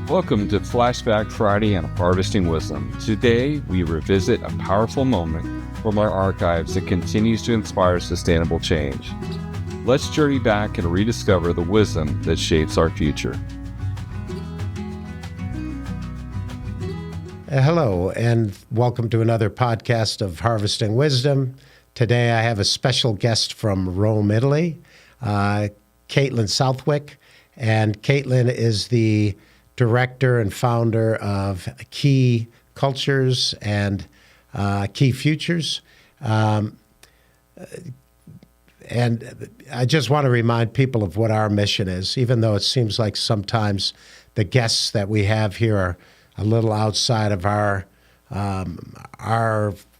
Welcome to Flashback Friday on Harvesting Wisdom. Today, we revisit a powerful moment from our archives that continues to inspire sustainable change. Let's journey back and rediscover the wisdom that shapes our future. Hello, and welcome to another podcast of Harvesting Wisdom. Today, I have a special guest from Rome, Italy, Caitlin Southwick. And Caitlin is the director and founder of Key Cultures and Key Futures. And I just want to remind people of what our mission is, even though it seems like sometimes the guests that we have here are a little outside of our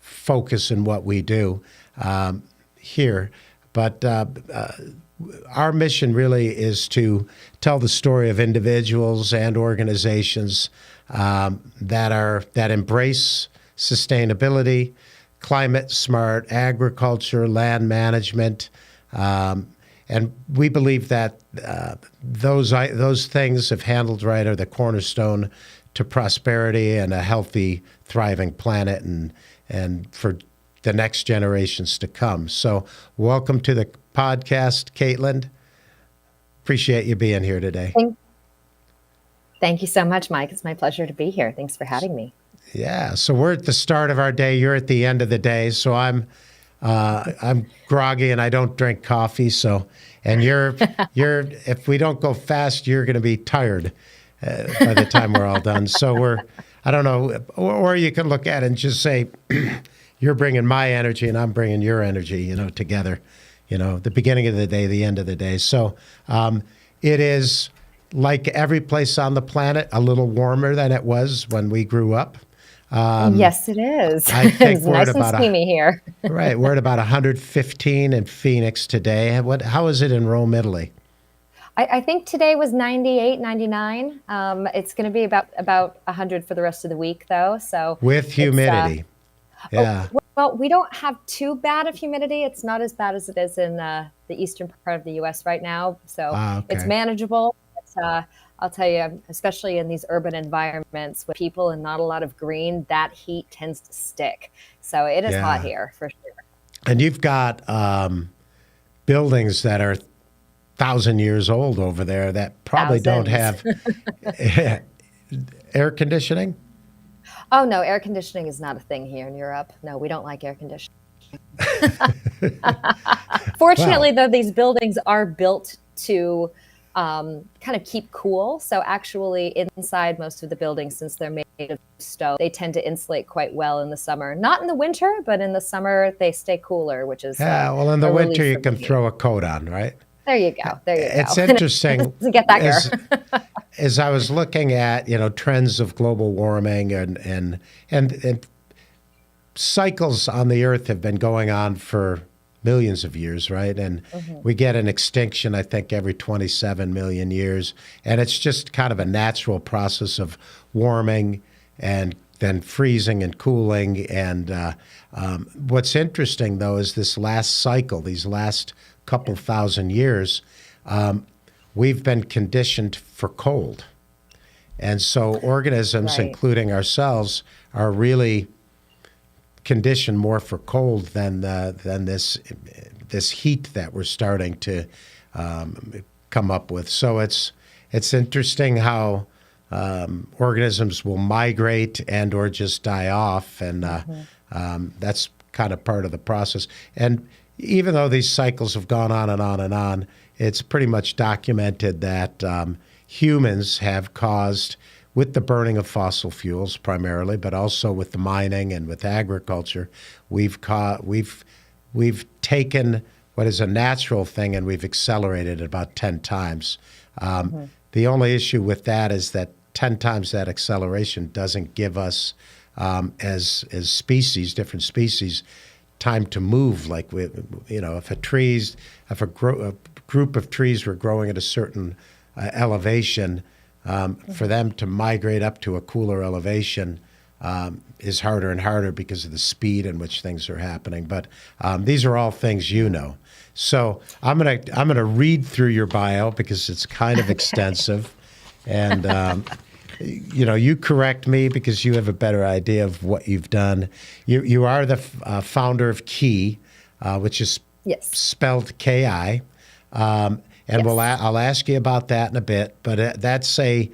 focus in what we do here. But our mission really is to tell the story of individuals and organizations that embrace sustainability, climate smart agriculture, land management, and we believe that those things, if handled right, are the cornerstone to prosperity and a healthy, thriving planet, and for the next generations to come. So, welcome to the podcast, Caitlin. Appreciate you being here today. Thank you so much, Mike. It's my pleasure to be here. Thanks for having me. Yeah. So we're at the start of our day. You're at the end of the day. So I'm groggy and I don't drink coffee. So, and you're if we don't go fast, you're going to be tired by the time we're all done. So I don't know, or you can look at it and just say, you're bringing my energy and I'm bringing your energy, together. The beginning of the day, the end of the day. So it is, like every place on the planet, a little warmer than it was when we grew up. Yes, it is. I think it's nice and steamy here. Right. We're at about 115 in Phoenix today. How is it in Rome, Italy? I think today was 98, 99. It's going to be about 100 for the rest of the week, though. So with humidity. Yeah. Well, we don't have too bad of humidity. It's not as bad as it is in the eastern part of the U.S. right now. So It's manageable. I'll tell you, especially in these urban environments with people and not a lot of green, that heat tends to stick. So it is hot here for sure. And you've got buildings that are 1,000 years old over there that probably don't have air conditioning. Oh, no, air conditioning is not a thing here in Europe. No, we don't like air conditioning. Fortunately, though, these buildings are built to kind of keep cool. So actually inside most of the buildings, since they're made of stone, they tend to insulate quite well in the summer. Not in the winter, but in the summer, they stay cooler, which is well, in the winter, you can throw a coat on, right? There you go. It's interesting. To get that air. As I was looking at, trends of global warming and cycles on the Earth have been going on for millions of years, right? And we get an extinction, I think, every 27 million years. And it's just kind of a natural process of warming and then freezing and cooling. And what's interesting, though, is this last cycle, these last couple thousand years, we've been conditioned for cold. And so organisms, including ourselves, are really conditioned more for cold than this heat that we're starting to come up with. So it's interesting how organisms will migrate and or just die off, and that's kind of part of the process. And even though these cycles have gone on and on and on, it's pretty much documented that humans have caused, with the burning of fossil fuels primarily, but also with the mining and with agriculture, we've taken what is a natural thing and we've accelerated it about 10 times. The only issue with that is that 10 times that acceleration doesn't give us, as species, different species, time to move. Like if a group of trees were growing at a certain elevation, for them to migrate up to a cooler elevation is harder and harder because of the speed in which things are happening. But these are all things you know. So I'm gonna read through your bio because it's kind of extensive, and you correct me because you have a better idea of what you've done. You are the founder of Key, which is spelled Ki. And I'll ask you about that in a bit. But that's it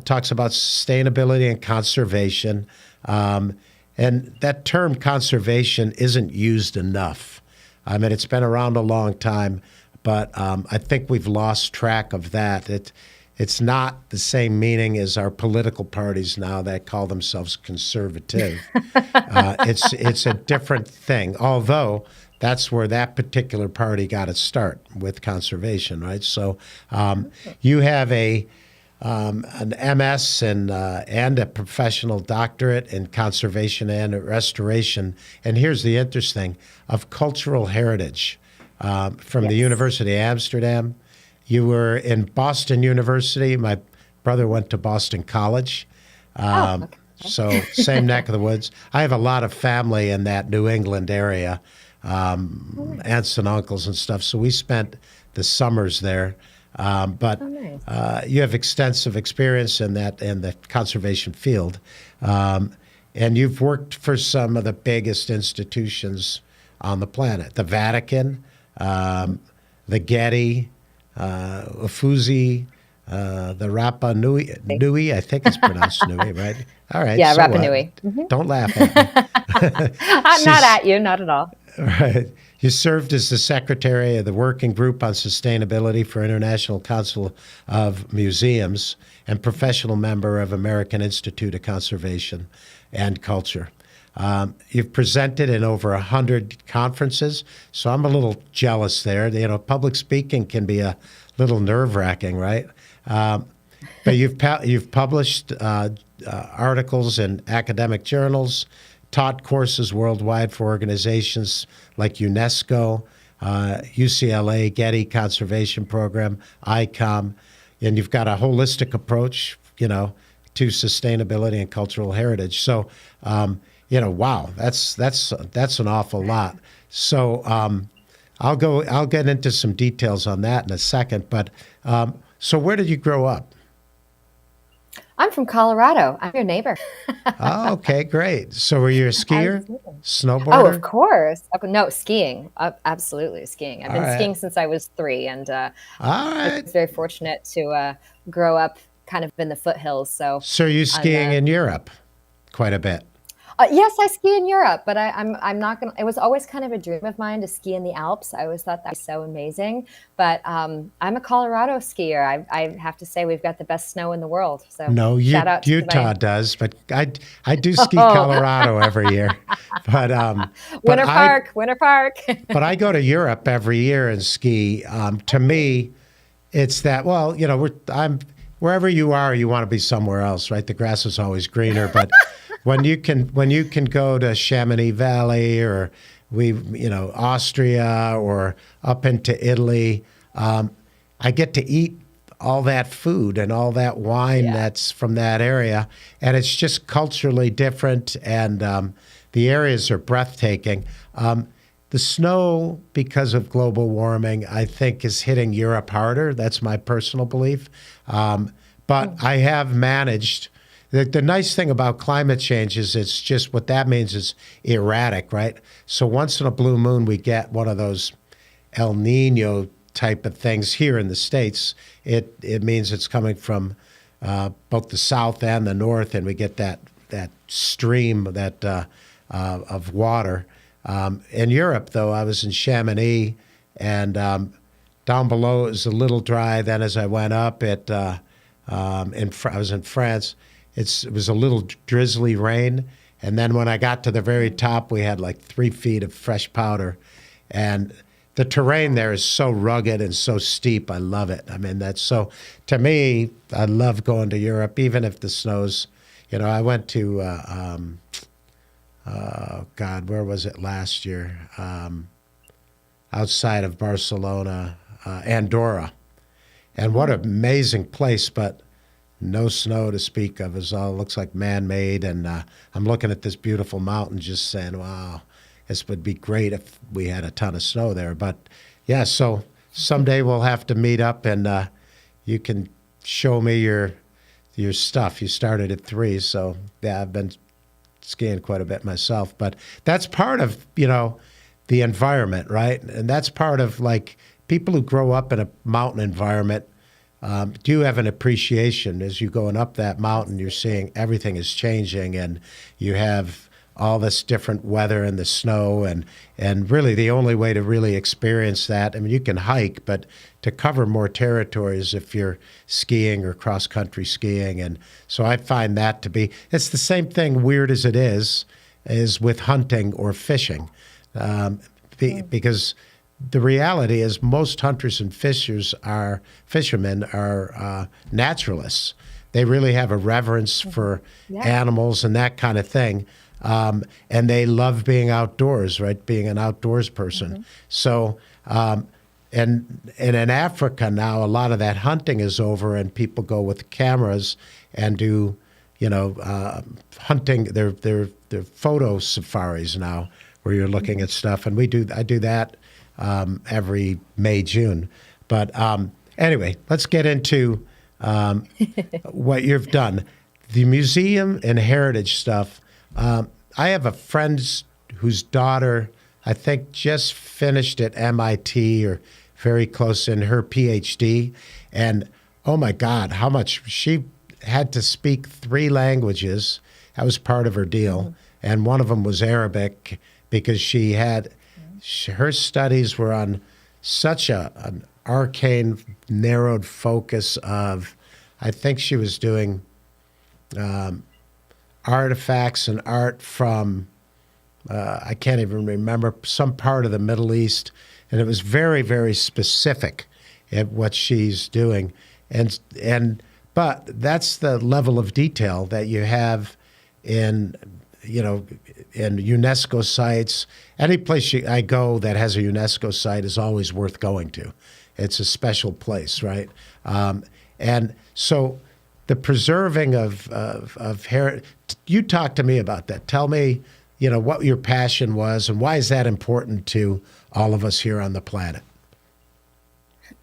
talks about sustainability and conservation. And that term conservation isn't used enough. I mean, it's been around a long time, but I think we've lost track of that. It's not the same meaning as our political parties now that call themselves conservative. It's a different thing, although that's where that particular party got its start, with conservation, right? So you have an MS and a professional doctorate in conservation and restoration. And here's the interesting, of cultural heritage from the University of Amsterdam. You were in Boston University. My brother went to Boston College. So same neck of the woods. I have a lot of family in that New England area, aunts and uncles and stuff. So we spent the summers there. But you have extensive experience in the conservation field. And you've worked for some of the biggest institutions on the planet, the Vatican, the Getty, Uffizi, the Rapa Nui, I think it's pronounced Nui, right? All right. Yeah, so Rapa Nui. Don't laugh at me. I'm not at you, not at all. Right. You served as the secretary of the Working Group on Sustainability for International Council of Museums and professional member of American Institute of Conservation and Culture. You've presented in over 100 conferences, so I'm a little jealous there. Public speaking can be a little nerve-wracking, right? But you've published articles in academic journals, taught courses worldwide for organizations like UNESCO, UCLA, Getty Conservation Program, ICOM, and you've got a holistic approach, to sustainability and cultural heritage. So, wow, that's an awful lot. So I'll get into some details on that in a second. But so where did you grow up? I'm from Colorado. I'm your neighbor. Oh, okay, great. So were you a skier, snowboarder? Oh, of course. No, skiing. Absolutely, skiing. I've been skiing since I was 3, and I was very fortunate to grow up kind of in the foothills. So are you skiing in Europe quite a bit? Yes, I ski in Europe, but I'm not gonna. It was always kind of a dream of mine to ski in the Alps. I always thought that was so amazing. But I'm a Colorado skier. I have to say we've got the best snow in the world. So no, shout out to Utah does, but I do ski Colorado every year. But Winter Park. But I go to Europe every year and ski. To me, it's that. Well, I'm wherever you are, you want to be somewhere else, right? The grass is always greener, but. When you can go to Chamonix Valley or Austria or up into Italy, I get to eat all that food and all that wine that's from that area, and it's just culturally different, and the areas are breathtaking. The snow, because of global warming, I think is hitting Europe harder. That's my personal belief, but I have managed. The nice thing about climate change is it's just what that means is erratic, right? So once in a blue moon, we get one of those El Nino type of things here in the States. It means it's coming from both the south and the north, and we get that stream of water. In Europe, though, I was in Chamonix, and down below it was a little dry. Then as I went up, I was in France. It was a little drizzly rain, and then when I got to the very top, we had like 3 feet of fresh powder, and the terrain there is so rugged and so steep. I love it. I mean, to me, I love going to Europe, even if the snow's, I went to, where was it last year? Outside of Barcelona, Andorra, and what an amazing place, but no snow to speak of. It looks like man-made, and I'm looking at this beautiful mountain just saying, wow, this would be great if we had a ton of snow there. But, yeah, so someday we'll have to meet up, and you can show me your stuff. You started at 3, so yeah, I've been skiing quite a bit myself. But that's part of, the environment, right? And that's part of, like, people who grow up in a mountain environment do have an appreciation. As you're going up that mountain, you're seeing everything is changing, and you have all this different weather and the snow, and really the only way to really experience that, I mean, you can hike, but to cover more territories if you're skiing or cross-country skiing. And so I find that to be, it's the same thing, weird as it is with hunting or fishing. Because the reality is most hunters and fishermen are naturalists. They really have a reverence for animals and that kind of thing. And they love being outdoors, right? Being an outdoors person. So, and in Africa now, a lot of that hunting is over, and people go with cameras and do, hunting. They're photo safaris now, where you're looking at stuff, and I do that every May, June. But anyway, let's get into what you've done. The museum and heritage stuff. I have a friend whose daughter, I think, just finished at MIT or very close in her PhD. And oh my God, how much she had to speak 3 languages. That was part of her deal. And one of them was Arabic, because her studies were on such an arcane, narrowed focus of, I think she was doing artifacts and art from, I can't even remember, some part of the Middle East. And it was very, very specific at what she's doing. But that's the level of detail that you have in UNESCO sites. Any place I go that has a UNESCO site is always worth going to. It's a special place, right? And so the preserving of heritage, you talk to me about that. Tell me, what your passion was, and why is that important to all of us here on the planet?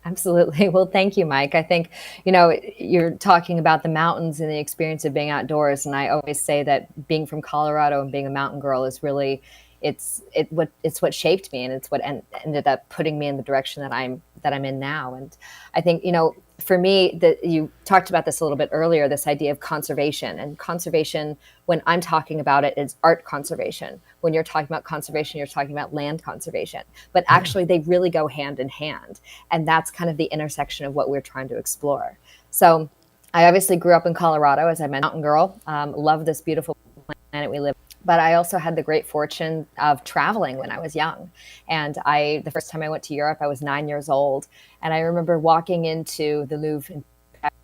Absolutely. Well, thank you, Mike. I think, you're talking about the mountains and the experience of being outdoors. And I always say that being from Colorado and being a mountain girl is really, it's what shaped me, and it's what ended up putting me in the direction that I'm in now. And I think, for me, you talked about this a little bit earlier, this idea of conservation. And conservation, when I'm talking about it, is art conservation. When you're talking about conservation, you're talking about land conservation. But actually, they really go hand in hand. And that's kind of the intersection of what we're trying to explore. So I obviously grew up in Colorado, as I mentioned, mountain girl, love this beautiful planet we live in. But I also had the great fortune of traveling when I was young. And the first time I went to Europe, I was 9 years old. And I remember walking into the Louvre in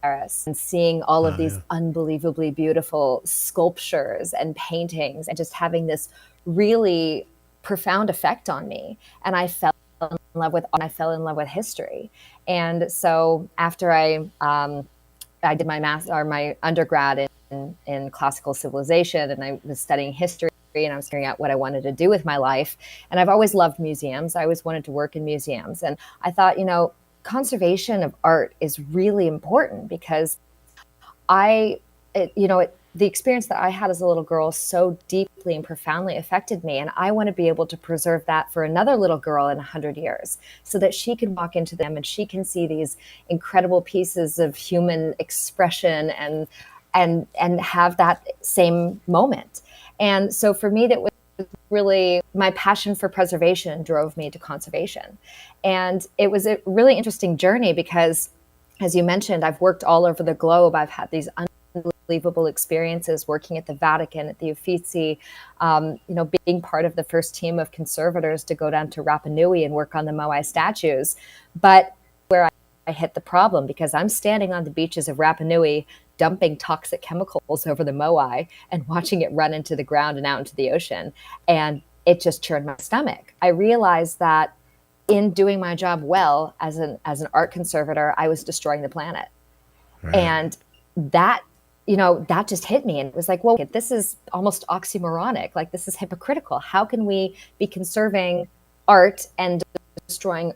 Paris and seeing all of these unbelievably beautiful sculptures and paintings, and just having this really profound effect on me. And I fell in love with art, and I fell in love with history. And so after I did my undergrad in classical civilization, and I was studying history, and I was figuring out what I wanted to do with my life. And I've always loved museums. I always wanted to work in museums. And I thought, conservation of art is really important, because the experience that I had as a little girl so deeply and profoundly affected me. And I want to be able to preserve that for another little girl in 100 years, so that she can walk into them and she can see these incredible pieces of human expression and have that same moment. And so for me, that was really, my passion for preservation drove me to conservation. And it was a really interesting journey, because, as you mentioned, I've worked all over the globe. I've had these unbelievable experiences working at the Vatican, at the Uffizi, being part of the first team of conservators to go down to Rapa Nui and work on the Moai statues. But where I hit the problem, because I'm standing on the beaches of Rapa Nui dumping toxic chemicals over the Moai and watching it run into the ground and out into the ocean. And it just churned my stomach. I realized that in doing my job well as an art conservator, I was destroying the planet. Right. And that just hit me. And it was like, well, this is almost oxymoronic. Like, this is hypocritical. How can we be conserving art and destroying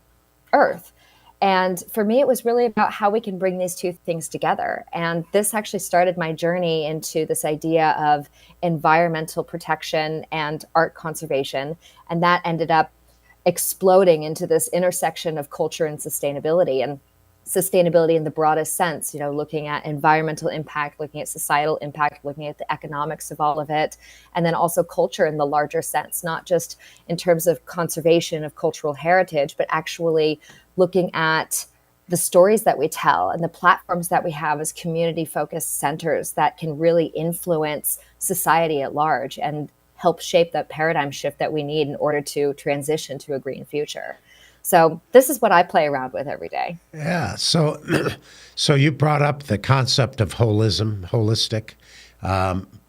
Earth? And for me, it was really about how we can bring these two things together. And this actually started my journey into this idea of environmental protection and art conservation. And that ended up exploding into this intersection of culture and sustainability. And sustainability in the broadest sense, looking at environmental impact, looking at societal impact, looking at the economics of all of it, and then also culture in the larger sense, not just in terms of conservation of cultural heritage, but actually looking at the stories that we tell and the platforms that we have as community-focused centers that can really influence society at large and help shape that paradigm shift that we need in order to transition to a green future. So this is what I play around with every day. Yeah. So, so you brought up the concept of holistic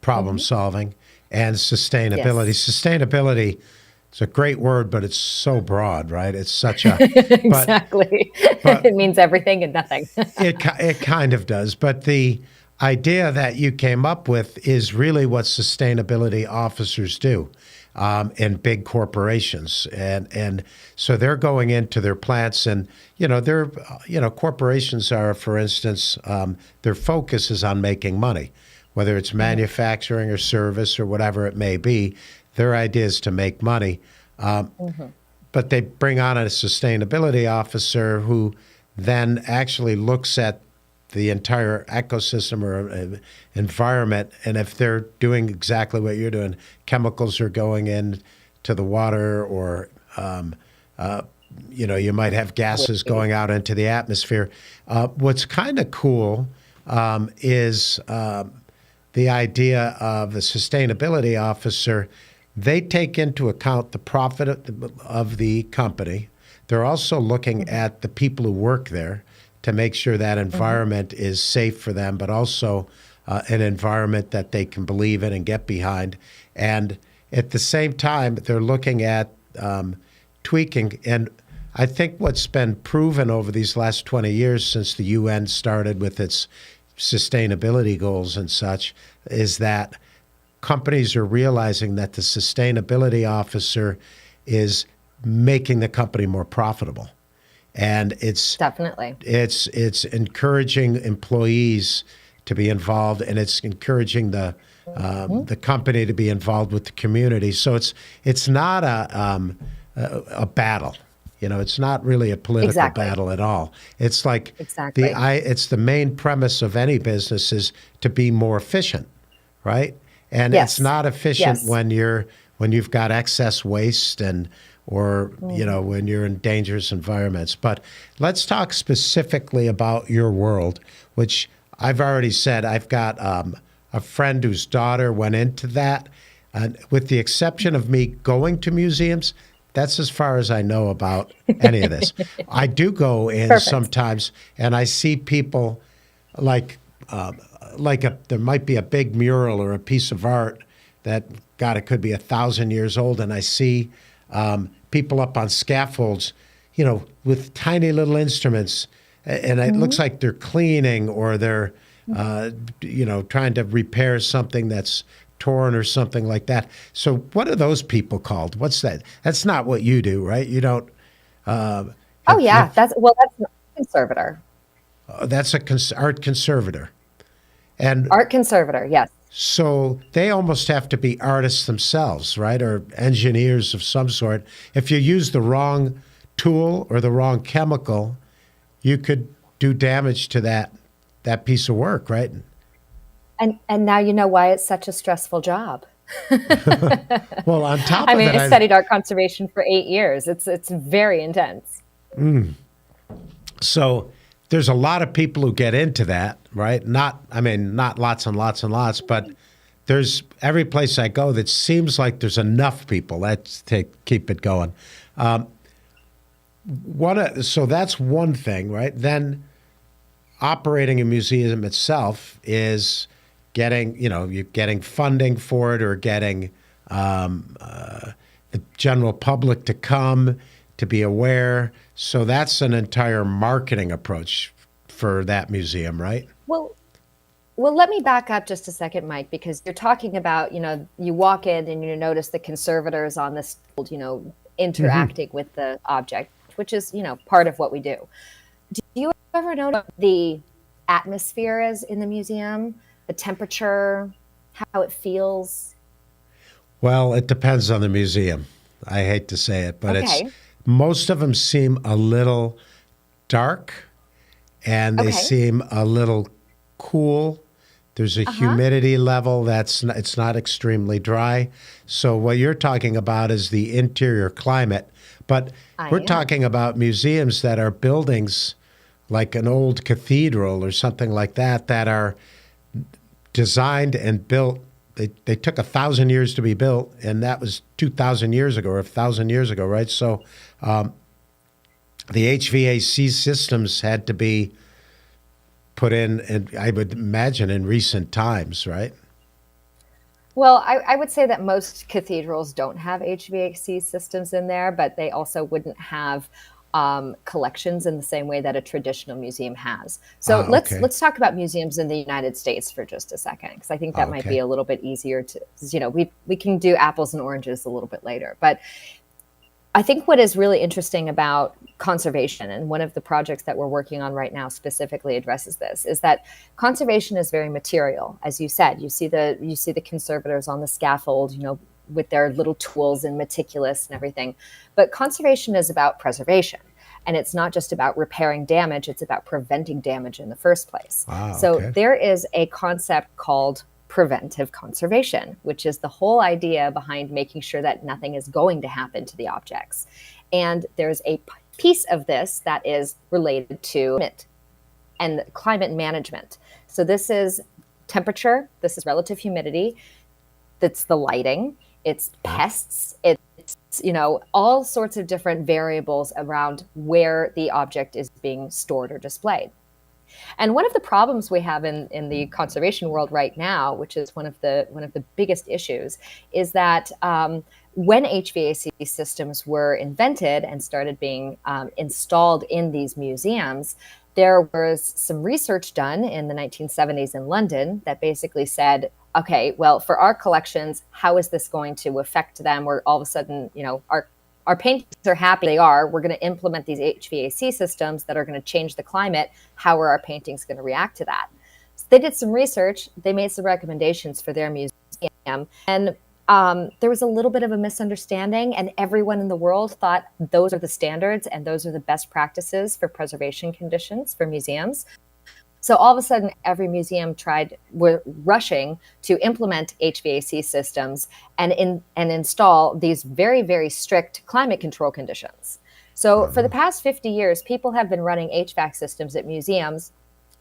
problem solving, and sustainability. Yes. Sustainability is a great word, but it's so broad, right? It's such a exactly. But it means everything and nothing. it kind of does. But the idea that you came up with is really what sustainability officers do. In big corporations, and so they're going into their plants, and corporations are, for instance, their focus is on making money, whether it's manufacturing or service or whatever it may be. Their idea is to make money, but they bring on a sustainability officer who then actually looks at the entire ecosystem or environment. And if they're doing exactly what you're doing, chemicals are going in to the water, or, you might have gases going out into the atmosphere. What's kind of cool is the idea of the sustainability officer. They take into account the profit of the company. They're also looking at the people who work there to make sure that environment is safe for them, but also an environment that they can believe in and get behind. And at the same time, they're looking at tweaking. And I think what's been proven over these last 20 years since the UN started with its sustainability goals and such is that companies are realizing that the sustainability officer is making the company more profitable. And it's definitely it's encouraging employees to be involved, and it's encouraging the company to be involved with the community. So it's not a battle. It's not really a political battle at all. It's like it's the main premise of any business is to be more efficient, right? And it's not efficient when you've got excess waste or when you're in dangerous environments. But let's talk specifically about your world, which I've already said I've got a friend whose daughter went into that. And with the exception of me going to museums, that's as far as I know about any of this. I do go in sometimes, and I see people like there might be a big mural or a piece of art that, God, it could be 1,000 years old, and I see people up on scaffolds, with tiny little instruments, and it looks like they're cleaning or they're, trying to repair something that's torn or something like that. So what are those people called? What's that? That's not what you do, right? You don't. That's an art conservator. That's a art conservator. And art conservator, yes. So they almost have to be artists themselves, right? Or engineers of some sort. If you use the wrong tool or the wrong chemical, you could do damage to that piece of work, right? And now you know why it's such a stressful job. Well, on top of it, I studied art conservation for 8 years. It's very intense. So there's a lot of people who get into that, right? Not lots and lots and lots, but there's every place I go that seems like there's enough people to keep it going. So that's one thing, right? Then operating a museum itself is you're getting funding for it, or getting the general public to come, to be aware. So that's an entire marketing approach for that museum, right? Well, let me back up just a second, Mike, because you're talking about, you walk in and you notice the conservators on this, interacting with the object, which is, part of what we do. Do you ever notice the atmosphere is in the museum, the temperature, how it feels? Well, it depends on the museum. I hate to say it, but it's Okay. most of them seem a little dark and they Okay. seem a little cool. There's a Uh-huh. humidity level it's not extremely dry. So what you're talking about is the interior climate, but I we're am. talking about museums that are buildings like an old cathedral or something like that that are designed and built. They took 1,000 years to be built, and that was 2,000 years ago or 1,000 years ago, right? So the HVAC systems had to be put in, and I would imagine in recent times, right? Well, I would say that most cathedrals don't have HVAC systems in there, but they also wouldn't have collections in the same way that a traditional museum has. So Okay. let's talk about museums in the United States for just a second, because I think that might be Okay. a little bit easier to, 'cause, we can do apples and oranges a little bit later. But I think what is really interesting about conservation, and one of the projects that we're working on right now specifically addresses this, is that conservation is very material. As you said, you see the conservators on the scaffold, with their little tools and meticulous and everything. But conservation is about preservation. And it's not just about repairing damage, it's about preventing damage in the first place. Wow. So Okay. there is a concept called preventive conservation, which is the whole idea behind making sure that nothing is going to happen to the objects. And there's a piece of this that is related to climate and climate management. So this is temperature, this is relative humidity, that's the lighting, it's Yeah. pests, it's all sorts of different variables around where the object is being stored or displayed. And one of the problems we have in the conservation world right now, which is one of the biggest issues, is that when HVAC systems were invented and started being installed in these museums, there was some research done in the 1970s in London that basically said, okay, well, for our collections, how is this going to affect them? Where all of a sudden, our paintings are happy they are. We're going to implement these HVAC systems that are going to change the climate. How are our paintings going to react to that? So they did some research. They made some recommendations for their museum. And there was a little bit of a misunderstanding, and everyone in the world thought those are the standards and those are the best practices for preservation conditions for museums. So all of a sudden, every museum were rushing to implement HVAC systems and install these very, very strict climate control conditions. So for the past 50 years, people have been running HVAC systems at museums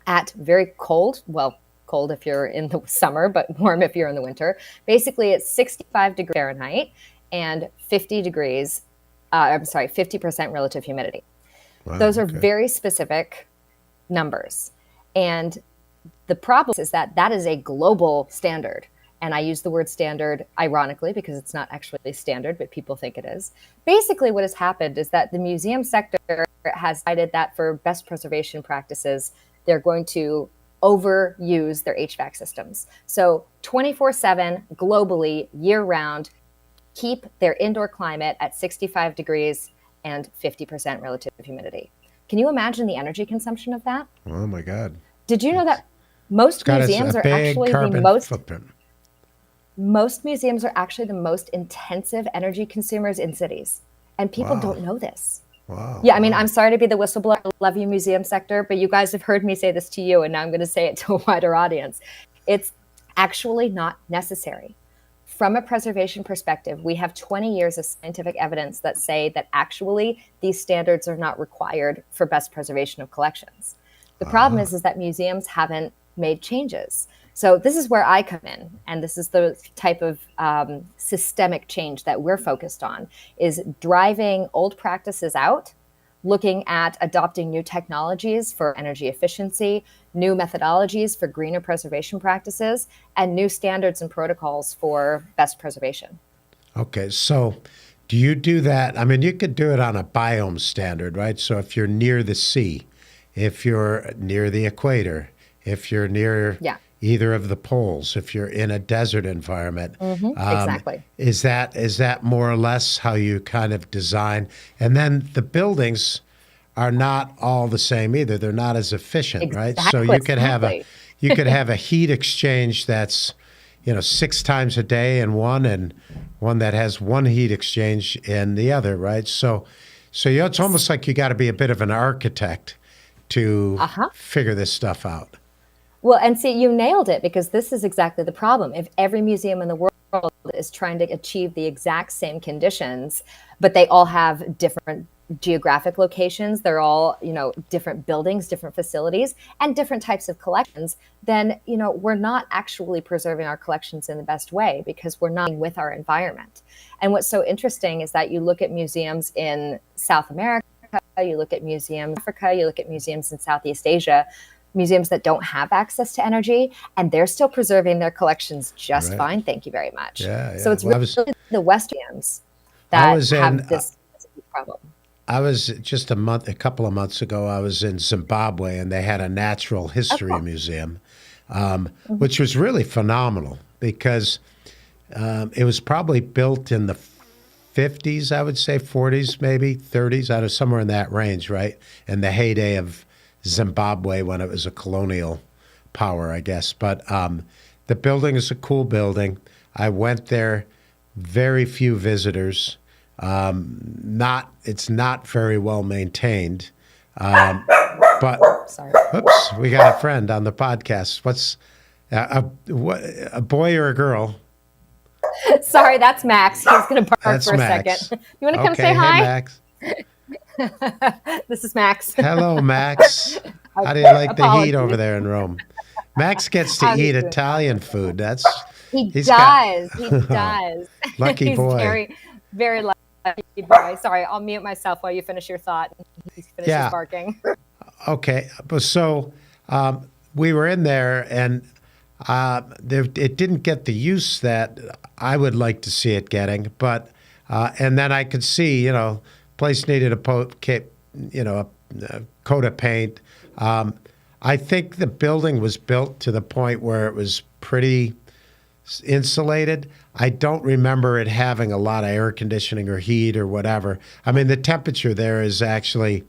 at very cold, well, cold if you're in the summer, but warm if you're in the winter. Basically, it's 65 degrees Fahrenheit and 50% relative humidity. Wow. Those are Okay. very specific numbers. And the problem is that that is a global standard. And I use the word standard ironically because it's not actually standard, but people think it is. Basically, what has happened is that the museum sector has decided that for best preservation practices, they're going to overuse their HVAC systems. So 24/7, globally, year round, keep their indoor climate at 65 degrees and 50% relative humidity. Can you imagine the energy consumption of that? Oh my God. Did you know It's that it's most got a museums are big actually the carbon most footprint. most museums are actually the most intensive energy consumers in cities, and people Wow. don't know this. Wow. Yeah, I mean, Wow. I'm sorry to be the whistleblower. I love you, museum sector, but you guys have heard me say this to you, and now I'm going to say it to a wider audience. It's actually not necessary. From a preservation perspective, we have 20 years of scientific evidence that say that actually these standards are not required for best preservation of collections. The problem is that museums haven't made changes. So this is where I come in, and this is the type of systemic change that we're focused on, is driving old practices out, looking at adopting new technologies for energy efficiency, new methodologies for greener preservation practices, and new standards and protocols for best preservation. Okay. So do you do that? I mean, you could do it on a biome standard, right? So if you're near the sea, if you're near the equator, if you're near Yeah, either of the poles, if you're in a desert environment, exactly. is that more or less how you kind of design? And then the buildings, are not all the same either. They're not as efficient, right? So Exactly. you could have a heat exchange that's 6 times a day in one, and one that has one heat exchange in the other, right? So it's almost like you got to be a bit of an architect to figure this stuff out. Well, and see, you nailed it, because this is exactly the problem. If every museum in the world is trying to achieve the exact same conditions, but they all have different geographic locations, they're all, different buildings, different facilities, and different types of collections, then, we're not actually preserving our collections in the best way, because we're not with our environment. And what's so interesting is that you look at museums in South America, you look at museums in Africa, you look at museums in Southeast Asia, museums that don't have access to energy, and they're still preserving their collections just fine. Thank you very much. So it's really the West museums that have this problem. I was just a couple of months ago, I was in Zimbabwe, and they had a natural history museum, which was really phenomenal, because it was probably built in the 50s, I would say, 40s, maybe 30s, out of somewhere in that range, right? In the heyday of Zimbabwe, when it was a colonial power, I guess. But the building is a cool building. I went there, very few visitors. It's not very well maintained. But Sorry. Oops, we got a friend on the podcast. What's a boy or a girl? Sorry, that's Max. He's going to bark for a Max. second. You want to come say Hey, hi? Max. This is Max. Hello, Max. How do you like the heat over there in Rome? Max gets to eat Italian food. He does. Lucky He's boy. Very, very lucky boy. Sorry, I'll mute myself while you finish your thought. He finishes barking. Okay, so we were in there, and it didn't get the use that I would like to see it getting. But and then I could see, place needed a coat of paint. I think the building was built to the point where it was pretty insulated. I don't remember it having a lot of air conditioning or heat or whatever. I mean, the temperature there is actually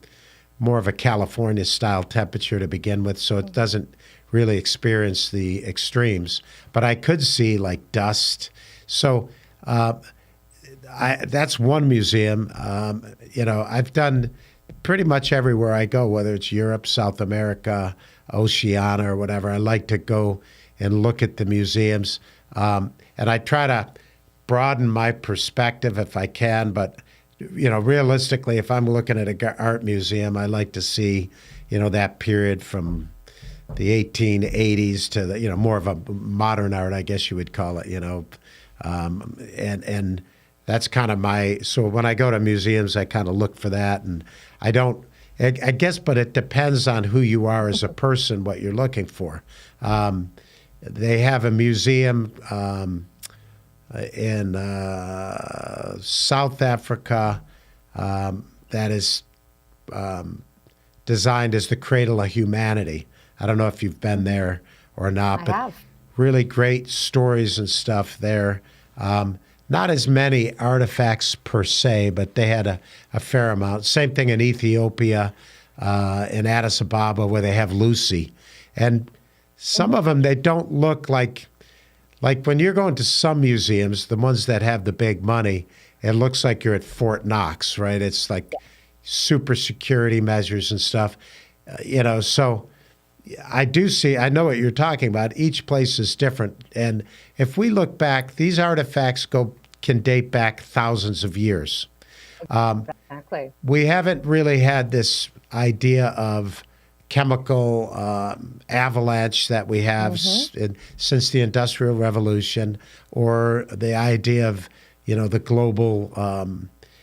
more of a California style temperature to begin with, so it doesn't really experience the extremes. But I could see like dust. So that's one museum. I've done pretty much everywhere I go, whether it's Europe, South America, Oceania, or whatever. I like to go and look at the museums. And I try to broaden my perspective if I can. But, realistically, if I'm looking at an art museum, I like to see, that period from the 1880s to the, more of a modern art, I guess you would call it, and that's kind of so when I go to museums, I kind of look for that. And I guess, but it depends on who you are as a person, what you're looking for. They have a museum in South Africa that is designed as the cradle of humanity. I don't know if you've been there or not, but have. Really great stories and stuff there. Not as many artifacts per se, but they had a fair amount. Same thing in Ethiopia, in Addis Ababa, where they have Lucy. And some of them, they don't look like when you're going to some museums, the ones that have the big money, it looks like you're at Fort Knox, right? It's like super security measures and stuff, so I know what you're talking about. Each place is different. And if we look back, these artifacts can date back thousands of years. Exactly. We haven't really had this idea of chemical avalanche that we have since the Industrial Revolution, or the idea of, the global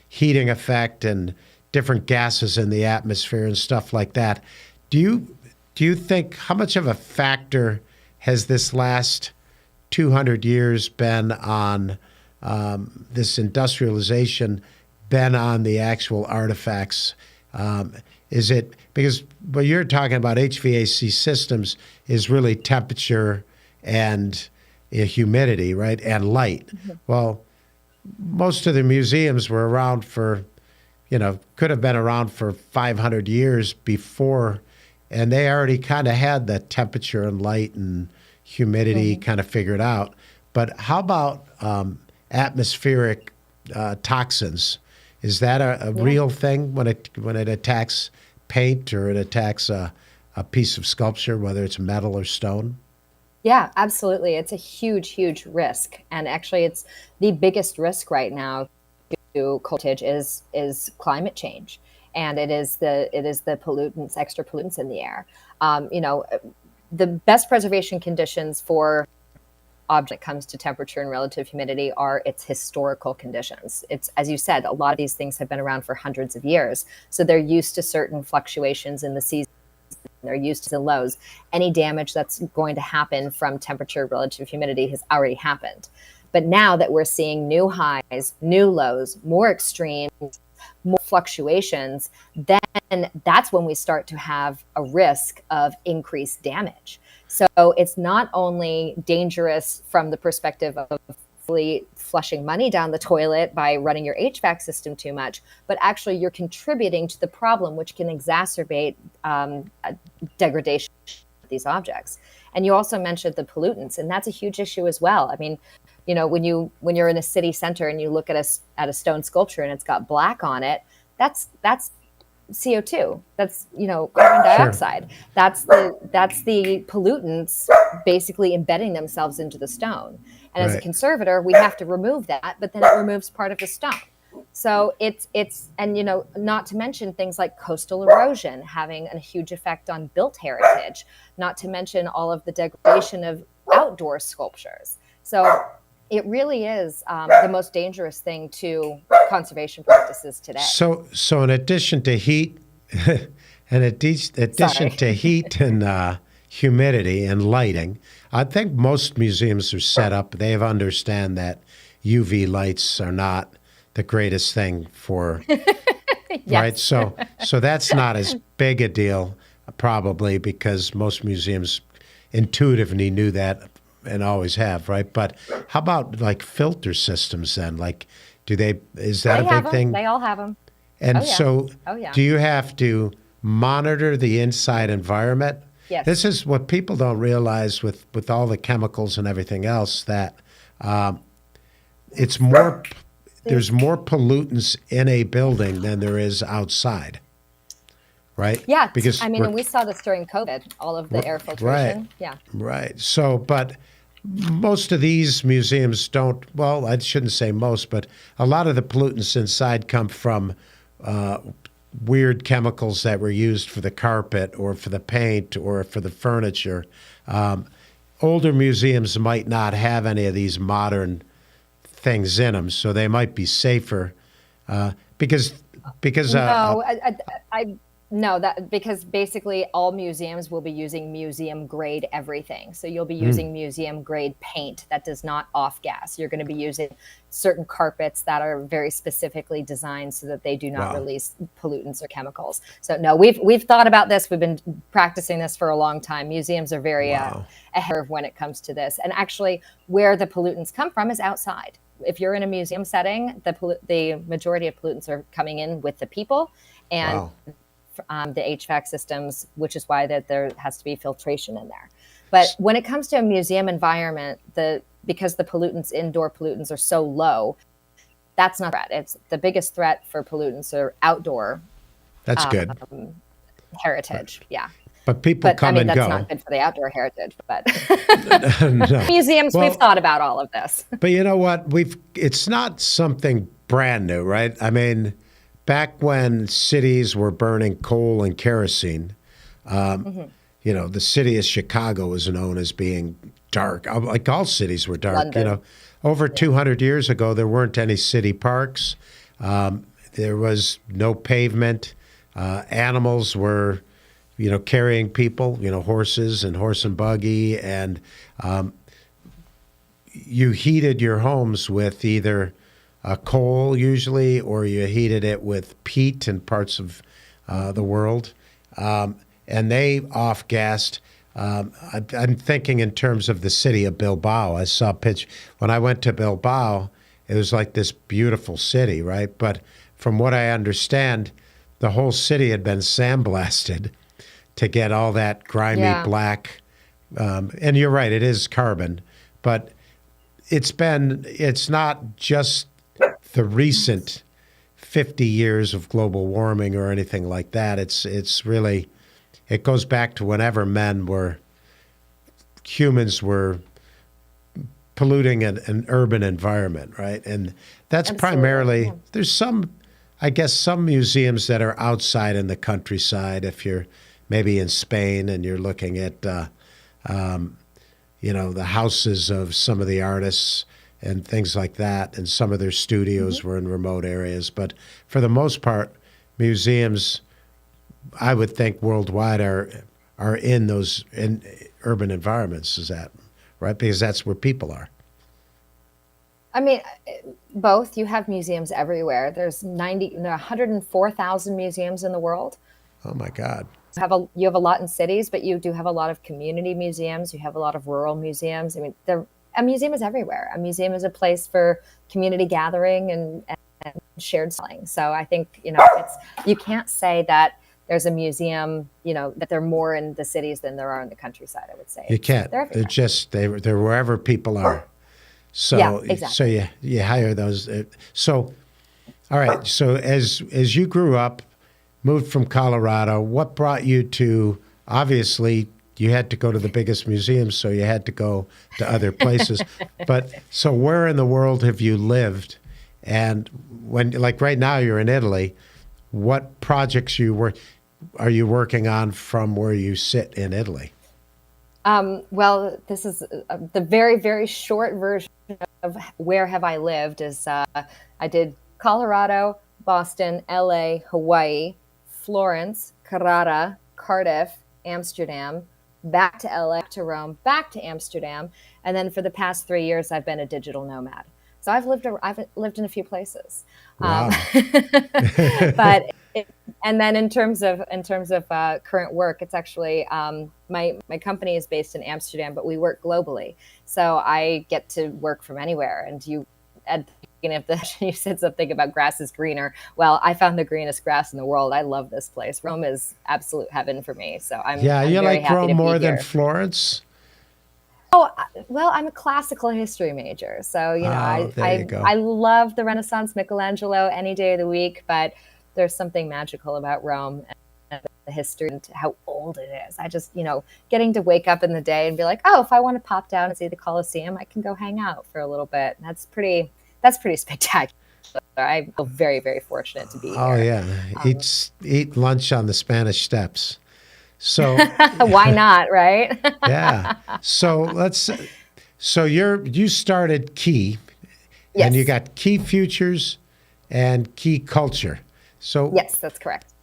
heating effect and different gases in the atmosphere and stuff like that. Do you think, how much of a factor has this last 200 years been on this industrialization, been on the actual artifacts? Is it, because what you're talking about, HVAC systems, is really temperature and humidity, right, and light. Well, most of the museums were around for could have been around for 500 years before, and they already kind of had the temperature and light and humidity kind of figured out. But how about atmospheric toxins? Is that a real thing when it attacks paint or it attacks a piece of sculpture, whether it's metal or stone? Yeah, absolutely. It's a huge, huge risk. And actually, it's the biggest risk right now to voltage is climate change. And it is the pollutants, extra pollutants in the air. The best preservation conditions for object comes to temperature and relative humidity are its historical conditions. It's, as you said, a lot of these things have been around for hundreds of years. So they're used to certain fluctuations in the season. They're used to the lows. Any damage that's going to happen from temperature, relative humidity has already happened. But now that we're seeing new highs, new lows, more extremes, more fluctuations, then that's when we start to have a risk of increased damage. So it's not only dangerous from the perspective of flushing money down the toilet by running your HVAC system too much, but actually you're contributing to the problem, which can exacerbate degradation of these objects. And you also mentioned the pollutants, and that's a huge issue as well. I mean, when you're in a city center and you look at a stone sculpture and it's got black on it, that's CO2. That's carbon dioxide. Sure. That's the pollutants basically embedding themselves into the stone. And as a conservator, we have to remove that, but then it removes part of the stone. So it's not to mention things like coastal erosion having a huge effect on built heritage, not to mention all of the degradation of outdoor sculptures. So it really is the most dangerous thing to conservation practices today. So in addition to heat, to heat and humidity and lighting, I think most museums are set up. They understand that UV lights are not the greatest thing for, right? So that's not as big a deal, probably, because most museums intuitively knew that and always have, right? But how about like filter systems then? Like, is that a big thing? They all have them. And do you have to monitor the inside environment? Yes. This is what people don't realize with all the chemicals and everything else, that there's more pollutants in a building than there is outside, right? Yeah, because and we saw this during COVID, all of the air filtration. Right. Yeah. Right. So, but most of these museums don't, well, I shouldn't say most, but a lot of the pollutants inside come from weird chemicals that were used for the carpet or for the paint or for the furniture. Older museums might not have any of these modern things in them, so they might be safer because because basically all museums will be using museum grade everything. So you'll be using museum grade paint that does not off gas. You're going to be using certain carpets that are very specifically designed so that they do not release pollutants or chemicals. So no, we've thought about this. We've been practicing this for a long time. Museums are very ahead when it comes to this. And actually where the pollutants come from is outside. If you're in a museum setting, the majority of pollutants are coming in with the people and the HVAC systems, which is why that there has to be filtration in there. But when it comes to a museum environment, because the indoor pollutants are so low, that's not a threat. It's the biggest threat for pollutants are outdoor. That's good. Heritage, yeah. But people come and go. That's not good for the outdoor heritage, but museums, we've thought about all of this. But you know what? It's not something brand new, right? I mean, back when cities were burning coal and kerosene, the city of Chicago was known as being dark. Like all cities were dark. London. Over 200 years ago, there weren't any city parks. There was no pavement. Animals were, carrying people, horses and horse and buggy. And you heated your homes with either coal usually, or you heated it with peat in parts of the world. And they off-gassed. I'm thinking in terms of the city of Bilbao. I saw a pitch. When I went to Bilbao, it was like this beautiful city, right? But from what I understand, the whole city had been sandblasted to get all that grimy black. And you're right, it is carbon, but it's not just the recent 50 years of global warming or anything like that. It's really, it goes back to whenever humans were polluting an urban environment, right? And that's primarily, there's some museums that are outside in the countryside. If you're maybe in Spain and you're looking at, the houses of some of the artists and things like that, and some of their studios were in remote areas. But for the most part, museums, I would think worldwide, are in those urban environments. Is that right? Because that's where people are. I mean, both. You have museums everywhere. There's 104,000 museums in the world. Oh my God. You have a lot in cities, but you do have a lot of community museums. You have a lot of rural museums. I mean, a museum is everywhere. A museum is a place for community gathering and shared selling. So I think, you can't say that there's a museum, that there are more in the cities than there are in the countryside, I would say. You can't. They're wherever people are. So, yeah, exactly. So you hire those. So, all right. So as you grew up, moved from Colorado, what brought you to, obviously, you had to go to the biggest museums, so you had to go to other places. But so where in the world have you lived? And when, like right now, you're in Italy, what projects are you working on from where you sit in Italy? Well, this is the very, very short version of where have I lived is I did Colorado, Boston, LA, Hawaii, Florence, Carrara, Cardiff, Amsterdam, back to LA, to Rome, back to Amsterdam. And then for the past 3 years, I've been a digital nomad. So I've lived in a few places. Wow. And then in terms of current work, it's actually my company is based in Amsterdam, but we work globally. So I get to work from anywhere. And you said something about grass is greener. Well, I found the greenest grass in the world. I love this place. Rome is absolute heaven for me. So I'm you very like happy Rome to be more than here. Florence? Oh, well, I'm a classical history major. So, I love the Renaissance, Michelangelo any day of the week, but there's something magical about Rome and the history and how old it is. I just, getting to wake up in the day and be like, oh, if I want to pop down and see the Colosseum, I can go hang out for a little bit. That's pretty spectacular. I feel very, very fortunate to be here. Oh yeah, eat lunch on the Spanish Steps. So why not, right? Yeah. So you started Key, yes. And you got Key Futures and Key Culture. So yes, that's correct.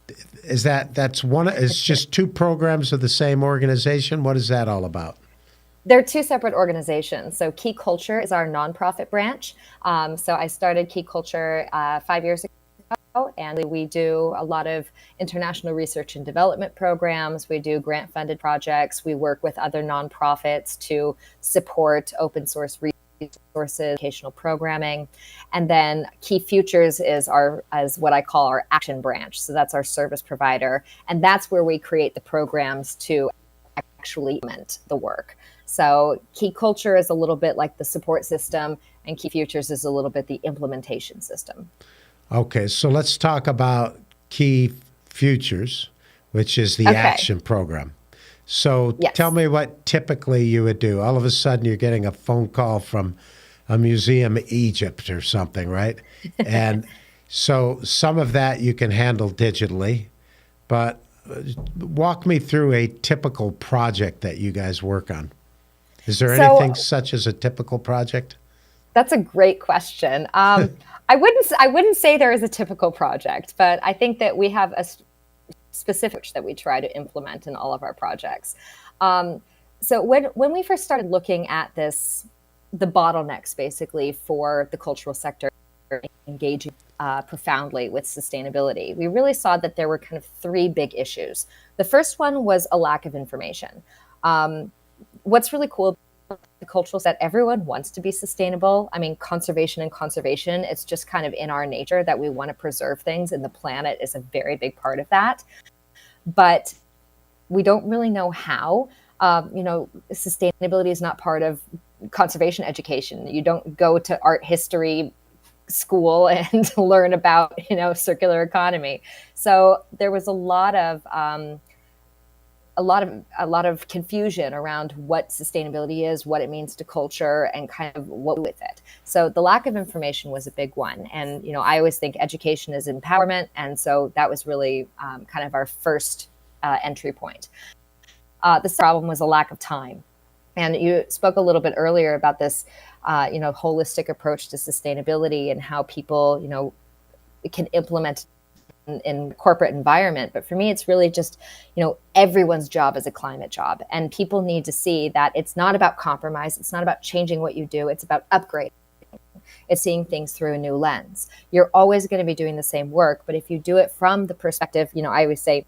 It's just two programs of the same organization? What is that all about? They're two separate organizations. So Key Culture is our nonprofit branch. So I started Key Culture 5 years ago, and we do a lot of international research and development programs. We do grant-funded projects. We work with other nonprofits to support open source resources, educational programming. And then Key Futures is what I call our action branch. So that's our service provider. And that's where we create the programs to actually implement the work. So Key Culture is a little bit like the support system, and Key Futures is a little bit the implementation system. Okay, so let's talk about Key Futures, which is the action program. So yes. Tell me what typically you would do. All of a sudden you're getting a phone call from a museum in Egypt or something, right? And so some of that you can handle digitally, but walk me through a typical project that you guys work on. Is there anything such as a typical project? That's a great question. I wouldn't say there is a typical project, but I think that we have a specific that we try to implement in all of our projects. So when we first started looking at the bottlenecks basically for the cultural sector engaging profoundly with sustainability, we really saw that there were kind of three big issues. The first one was a lack of information. What's really cool about cultural set. Everyone wants to be sustainable. I mean, conservation, it's just kind of in our nature that we want to preserve things, and the planet is a very big part of that. But we don't really know how. Sustainability is not part of conservation education. You don't go to art history school and learn about, circular economy. So there was a lot of confusion around what sustainability is, what it means to culture, and kind of what with it. So the lack of information was a big one. And, I always think education is empowerment. And so that was really kind of our first entry point. The problem was a lack of time. And you spoke a little bit earlier about this, holistic approach to sustainability and how people, can implement in corporate environment. But for me, it's really just, everyone's job is a climate job. And people need to see that it's not about compromise. It's not about changing what you do. It's about upgrading. It's seeing things through a new lens. You're always going to be doing the same work. But if you do it from the perspective, I always say,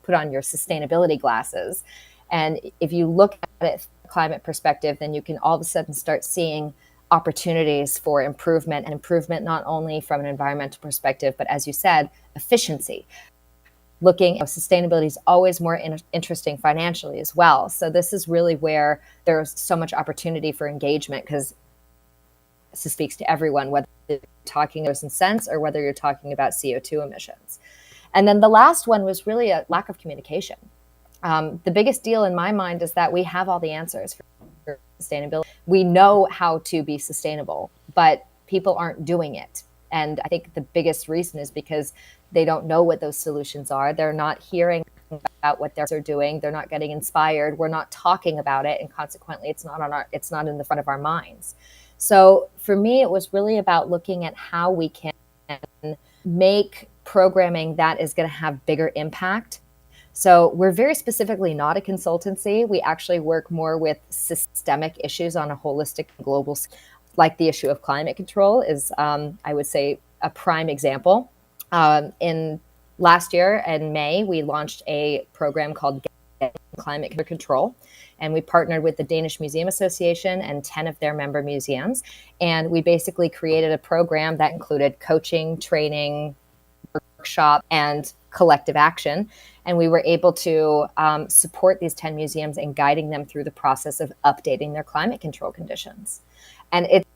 put on your sustainability glasses. And if you look at it from a climate perspective, then you can all of a sudden start seeing opportunities for improvement, and improvement not only from an environmental perspective, but as you said, efficiency. Looking at sustainability is always more interesting financially as well. So this is really where there's so much opportunity for engagement, because this speaks to everyone, whether you're talking dollars and cents or whether you're talking about CO2 emissions. And then the last one was really a lack of communication. The biggest deal in my mind is that we have all the answers for sustainability. We know how to be sustainable, but people aren't doing it. And I think the biggest reason is because they don't know what those solutions are. They're not hearing about what they're doing. They're not getting inspired. We're not talking about it. And consequently, it's not in the front of our minds. So for me, it was really about looking at how we can make programming that is going to have bigger impact. So we're very specifically not a consultancy. We actually work more with systemic issues on a holistic global scale. Like the issue of climate control is, I would say, a prime example. In last year in May, we launched a program called Climate Control, and we partnered with the Danish Museum Association and 10 of their member museums. And we basically created a program that included coaching, training, workshop, and collective action. And we were able to support these 10 museums in guiding them through the process of updating their climate control conditions. And it's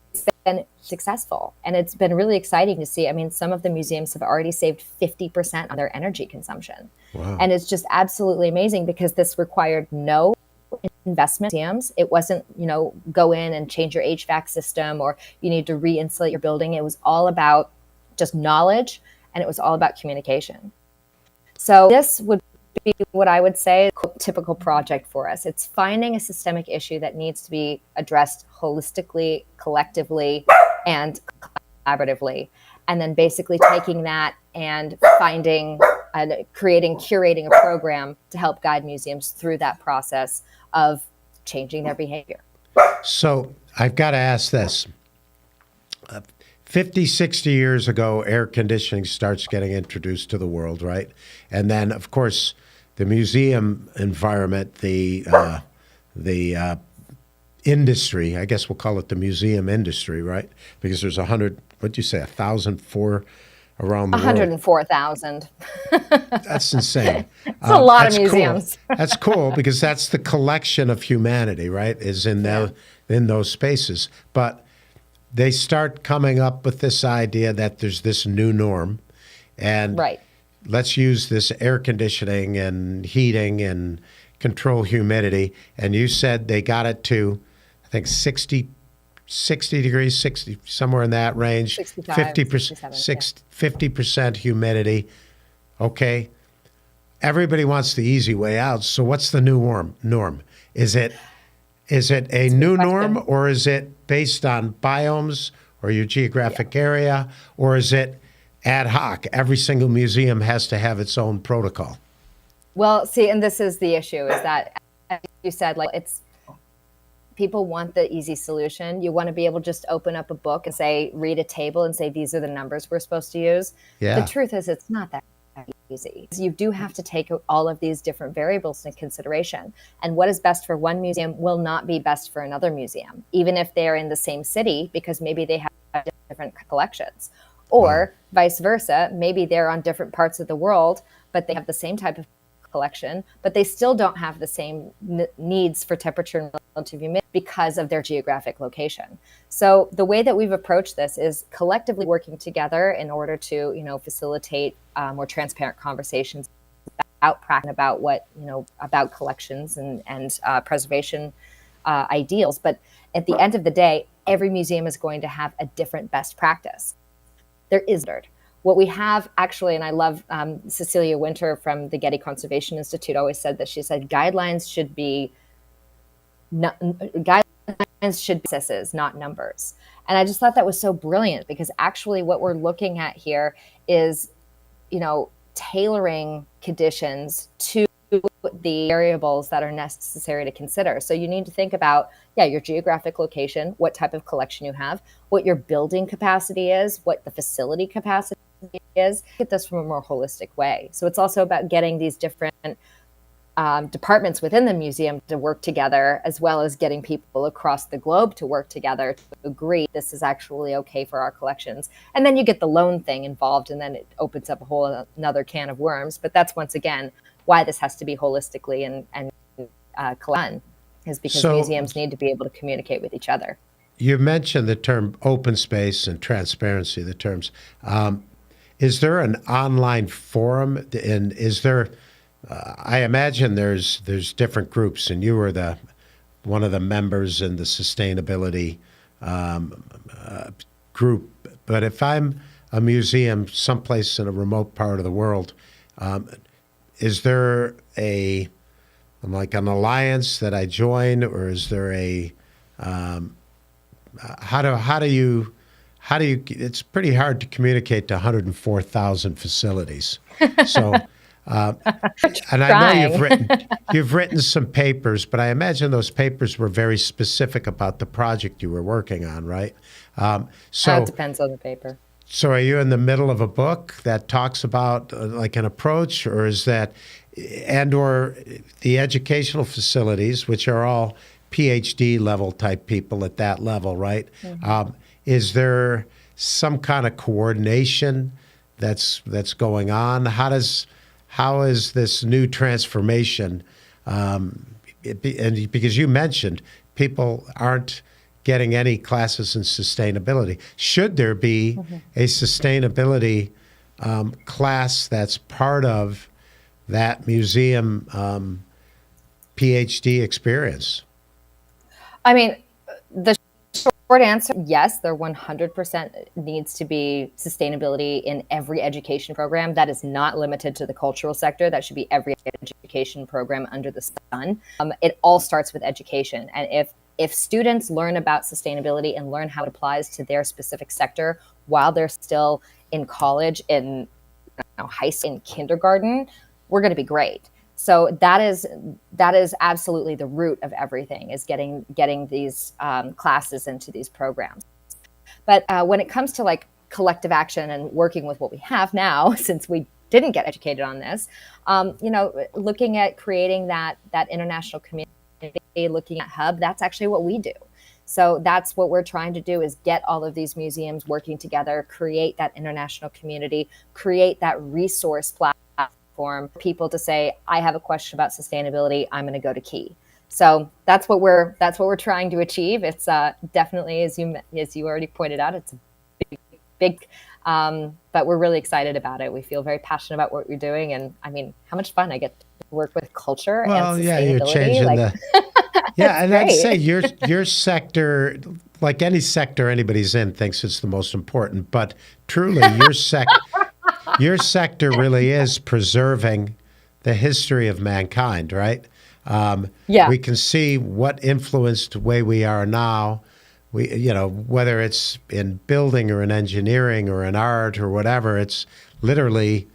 been successful. And it's been really exciting to see. I mean, some of the museums have already saved 50% on their energy consumption. Wow. And it's just absolutely amazing, because this required no investment in museums. It wasn't, go in and change your HVAC system, or you need to re-insulate your building. It was all about just knowledge, and it was all about communication. So this would be what I would say a typical project for us. It's finding a systemic issue that needs to be addressed holistically, collectively, and collaboratively. And then basically taking that and finding and curating a program to help guide museums through that process of changing their behavior. So I've got to ask this. 50, 60 years ago, air conditioning starts getting introduced to the world, right? And then, of course, the museum environment, the industry, I guess we'll call it the museum industry, right? Because there's 1,004 around the world. 104,000. That's insane. It's a lot of museums. Cool. That's cool, because that's the collection of humanity, right? Is in those spaces. But they start coming up with this idea that there's this new norm, and right. Let's use this air conditioning and heating and control humidity. And you said they got it to, I think, 60 degrees, 60, somewhere in that range, 65, 50% humidity. Okay. Everybody wants the easy way out. So what's the new norm? Is it a new norm, or is it based on biomes or your geographic area, or is it ad hoc? Every single museum has to have its own protocol. Well, see, and this is the issue, is that, as you said, people want the easy solution. You want to be able to just open up a book and read a table and say, these are the numbers we're supposed to use. Yeah. The truth is, it's not that easy. easy. You do have to take all of these different variables into consideration. And what is best for one museum will not be best for another museum, even if they're in the same city, because maybe they have different collections. Or vice versa, maybe they're on different parts of the world, but they have the same type of collection, but they still don't have the same needs for temperature and relative humidity because of their geographic location. So the way that we've approached this is collectively working together in order to, facilitate more transparent conversations about what, about collections and preservation ideals. But at the end of the day, every museum is going to have a different best practice. There is what we have actually, and I love Cecilia Winter from the Getty Conservation Institute always said that. She said guidelines should be processes, not numbers. And I just thought that was so brilliant, because actually what we're looking at here is, tailoring conditions to the variables that are necessary to consider. So you need to think about, your geographic location, what type of collection you have, what your building capacity is, what the facility capacity is. Get this from a more holistic way. So it's also about getting these different departments within the museum to work together, as well as getting people across the globe to work together to agree this is actually okay for our collections. And then you get the loan thing involved, and then it opens up a whole another can of worms. But that's, once again, why this has to be holistically and done, is because museums need to be able to communicate with each other. You mentioned the term open space and transparency, the terms. Is there an online forum? And is there, I imagine there's different groups, and you were one of the members in the sustainability group. But if I'm a museum someplace in a remote part of the world, is there an alliance that I join, or is there how do you, it's pretty hard to communicate to 104,000 facilities. So, and I know you've written some papers, but I imagine those papers were very specific about the project you were working on, right? So it depends on the paper. So are you in the middle of a book that talks about an approach, or is that, or the educational facilities, which are all PhD level type people at that level, right? Mm-hmm. Is there some kind of coordination that's going on? How is this new transformation? And because you mentioned people aren't getting any classes in sustainability. Should there be a sustainability class that's part of that museum PhD experience? I mean, the short answer, yes, there 100% needs to be sustainability in every education program. That is not limited to the cultural sector. That should be every education program under the sun. It all starts with education. And if students learn about sustainability and learn how it applies to their specific sector while they're still in college, in high school, in kindergarten, we're going to be great. So that is absolutely the root of everything, is getting these classes into these programs. But when it comes to collective action and working with what we have now, since we didn't get educated on this, looking at creating that international community, looking at Hub, that's actually what we do. So that's what we're trying to do, is get all of these museums working together, create that international community, create that resource platform for people to say, I have a question about sustainability, I'm going to go to Key. So that's what we're trying to achieve. It's definitely, as you already pointed out, it's a big, but we're really excited about it. We feel very passionate about what we're doing, and I mean, how much fun I get to work with culture and sustainability. Yeah, you're changing yeah, and I'd say your sector, like any sector anybody's in, thinks it's the most important, but truly your sector really is preserving the history of mankind, right? We can see what influenced the way we are now. Whether it's in building or in engineering or in art or whatever, it's literally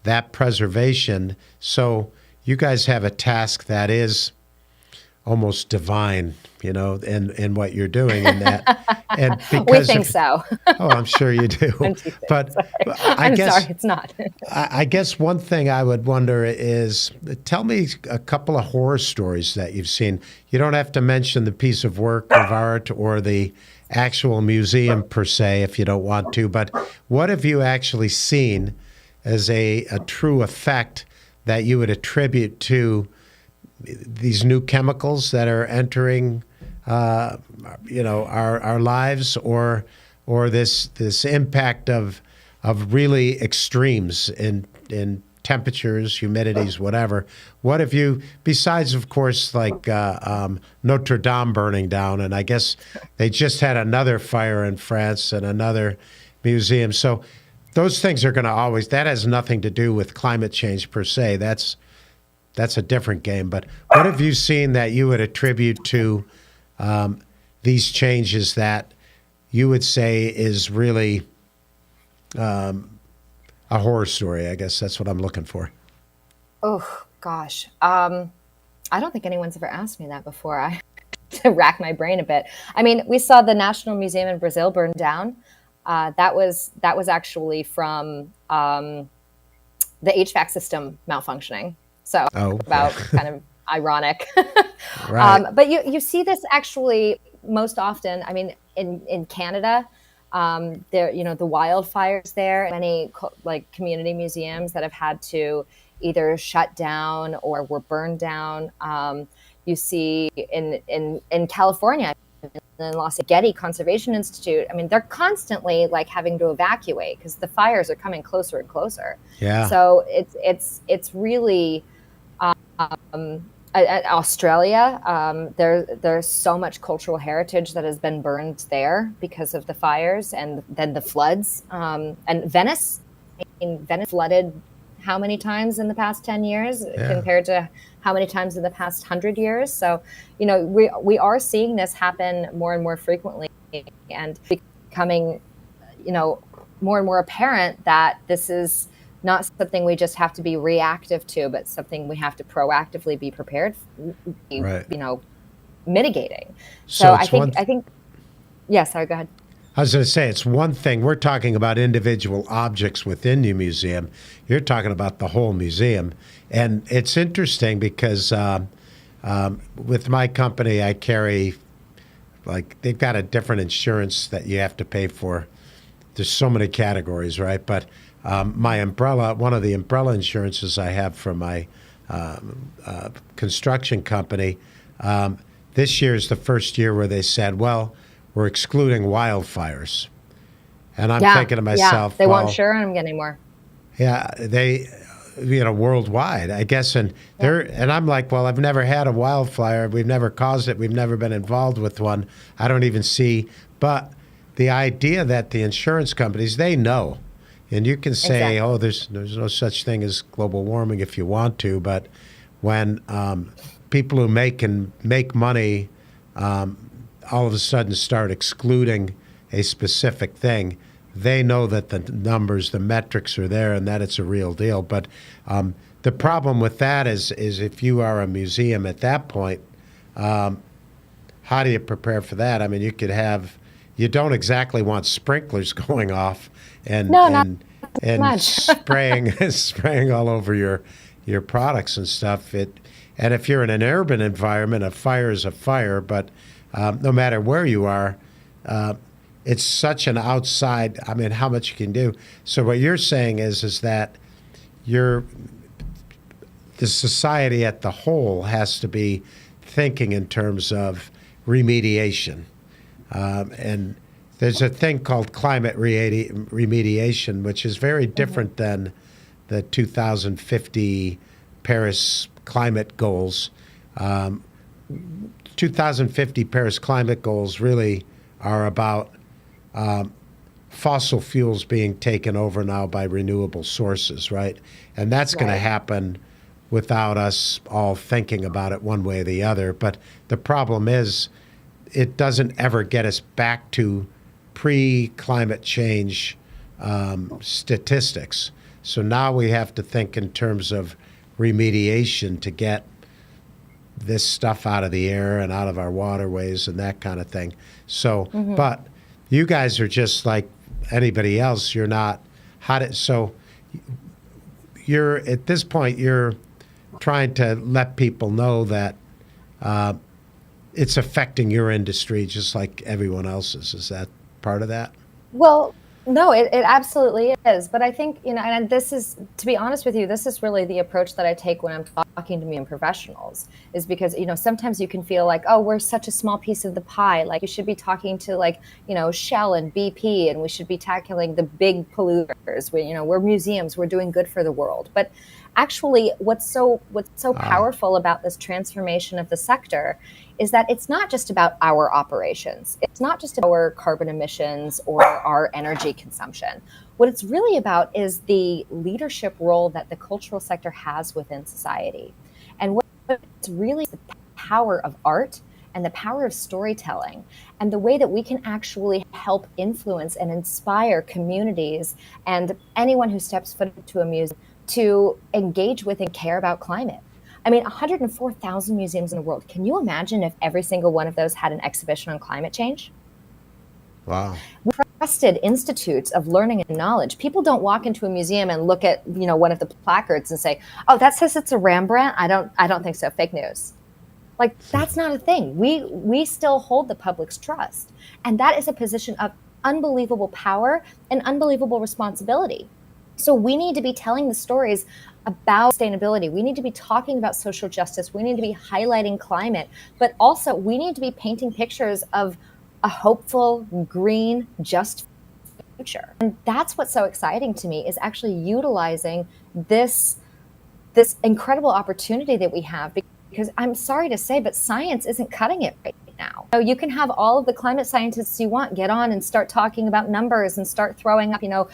that preservation. So you guys have a task that is almost divine, in what you're doing in that. And we think so. Oh, I'm sure you do. But I'm sorry, it's not. I guess one thing I would wonder is, tell me a couple of horror stories that you've seen. You don't have to mention the piece of work of art or the actual museum per se if you don't want to, but what have you actually seen as a true effect that you would attribute to these new chemicals that are entering, our lives, or this impact of really extremes in temperatures, humidities, whatever? What have you, besides, of course, like Notre Dame burning down, and I guess they just had another fire in France and another museum. So those things are going to always, that has nothing to do with climate change per se. That's a different game. But what have you seen that you would attribute to these changes that you would say is really a horror story? I guess that's what I'm looking for. Oh, gosh. I don't think anyone's ever asked me that before. I to rack my brain a bit. I mean, we saw the National Museum in Brazil burn down. That was actually from the HVAC system malfunctioning. So kind of ironic. Right. But you see this actually most often. I mean, in Canada, there, the wildfires there, many like community museums that have had to either shut down or were burned down. You see in California, in Los Angeles, Getty Conservation Institute. I mean, they're constantly like having to evacuate because the fires are coming closer and closer. Yeah. So it's really Australia. There's so much cultural heritage that has been burned there because of the fires and then the floods. And Venice, Venice flooded how many times in the past 10 years compared to how many times in the past 100 years. So, we are seeing this happen more and more frequently, and becoming, more and more apparent that this is not something we just have to be reactive to, but something we have to proactively be prepared, mitigating. So I think, yeah, sorry, go ahead. I was going to say, it's one thing, we're talking about individual objects within the museum. You're talking about the whole museum. And it's interesting because with my company, I carry, like, they've got a different insurance that you have to pay for. There's so many categories, right? But my umbrella, one of the umbrella insurances I have for my construction company, this year is the first year where they said, well, we're excluding wildfires. And I'm thinking to myself, they won't insure them anymore. Yeah, they, worldwide, I guess. And and I'm like, well, I've never had a wildfire. We've never caused it. We've never been involved with one. I don't even see. But the idea that the insurance companies, they know. And you can say, oh, there's no such thing as global warming if you want to. But when people who make money all of a sudden start excluding a specific thing, they know that the numbers, the metrics are there and that it's a real deal. But the problem with that is if you are a museum at that point, how do you prepare for that? I mean, you don't exactly want sprinklers going off and spraying all over your products and stuff. And if you're in an urban environment, a fire is a fire, but no matter where you are, it's such an outside, I mean, how much you can do. So what you're saying is that the society at the whole has to be thinking in terms of remediation. And there's a thing called climate remediation, which is very different than the 2050 Paris climate goals. 2050 Paris climate goals really are about fossil fuels being taken over now by renewable sources, right? And that's going to happen without us all thinking about it one way or the other. But the problem is it doesn't ever get us back to pre-climate change statistics. So now we have to think in terms of remediation to get this stuff out of the air and out of our waterways and that kind of thing. So, but you guys are just like anybody else. You're not so you're at this point, you're trying to let people know that it's affecting your industry just like everyone else's. Is that part of that? Well, no, it absolutely is. But I think, and this is, to be honest with you, this is really the approach that I take when I'm talking to museum professionals, is because, sometimes you can feel like, oh, we're such a small piece of the pie. Like, you should be talking to Shell and BP, and we should be tackling the big polluters. We're museums, we're doing good for the world. But actually, what's so powerful about this transformation of the sector is that it's not just about our operations. It's not just our carbon emissions or our energy consumption. What it's really about is the leadership role that the cultural sector has within society. And what it's really the power of art and the power of storytelling and the way that we can actually help influence and inspire communities and anyone who steps foot into a museum to engage with and care about climate. I mean, 104,000 museums in the world. Can you imagine if every single one of those had an exhibition on climate change? Wow. We trusted institutes of learning and knowledge. People don't walk into a museum and look at, one of the placards and say, "Oh, that says it's a Rembrandt." I don't think so. Fake news. Like, that's not a thing. We still hold the public's trust. And that is a position of unbelievable power and unbelievable responsibility. So we need to be telling the stories about sustainability. We need to be talking about social justice. We need to be highlighting climate, but also we need to be painting pictures of a hopeful, green, just future. And that's what's so exciting to me, is actually utilizing this incredible opportunity that we have, because I'm sorry to say, but science isn't cutting it right now. So you can have all of the climate scientists you want get on and start talking about numbers and start throwing up,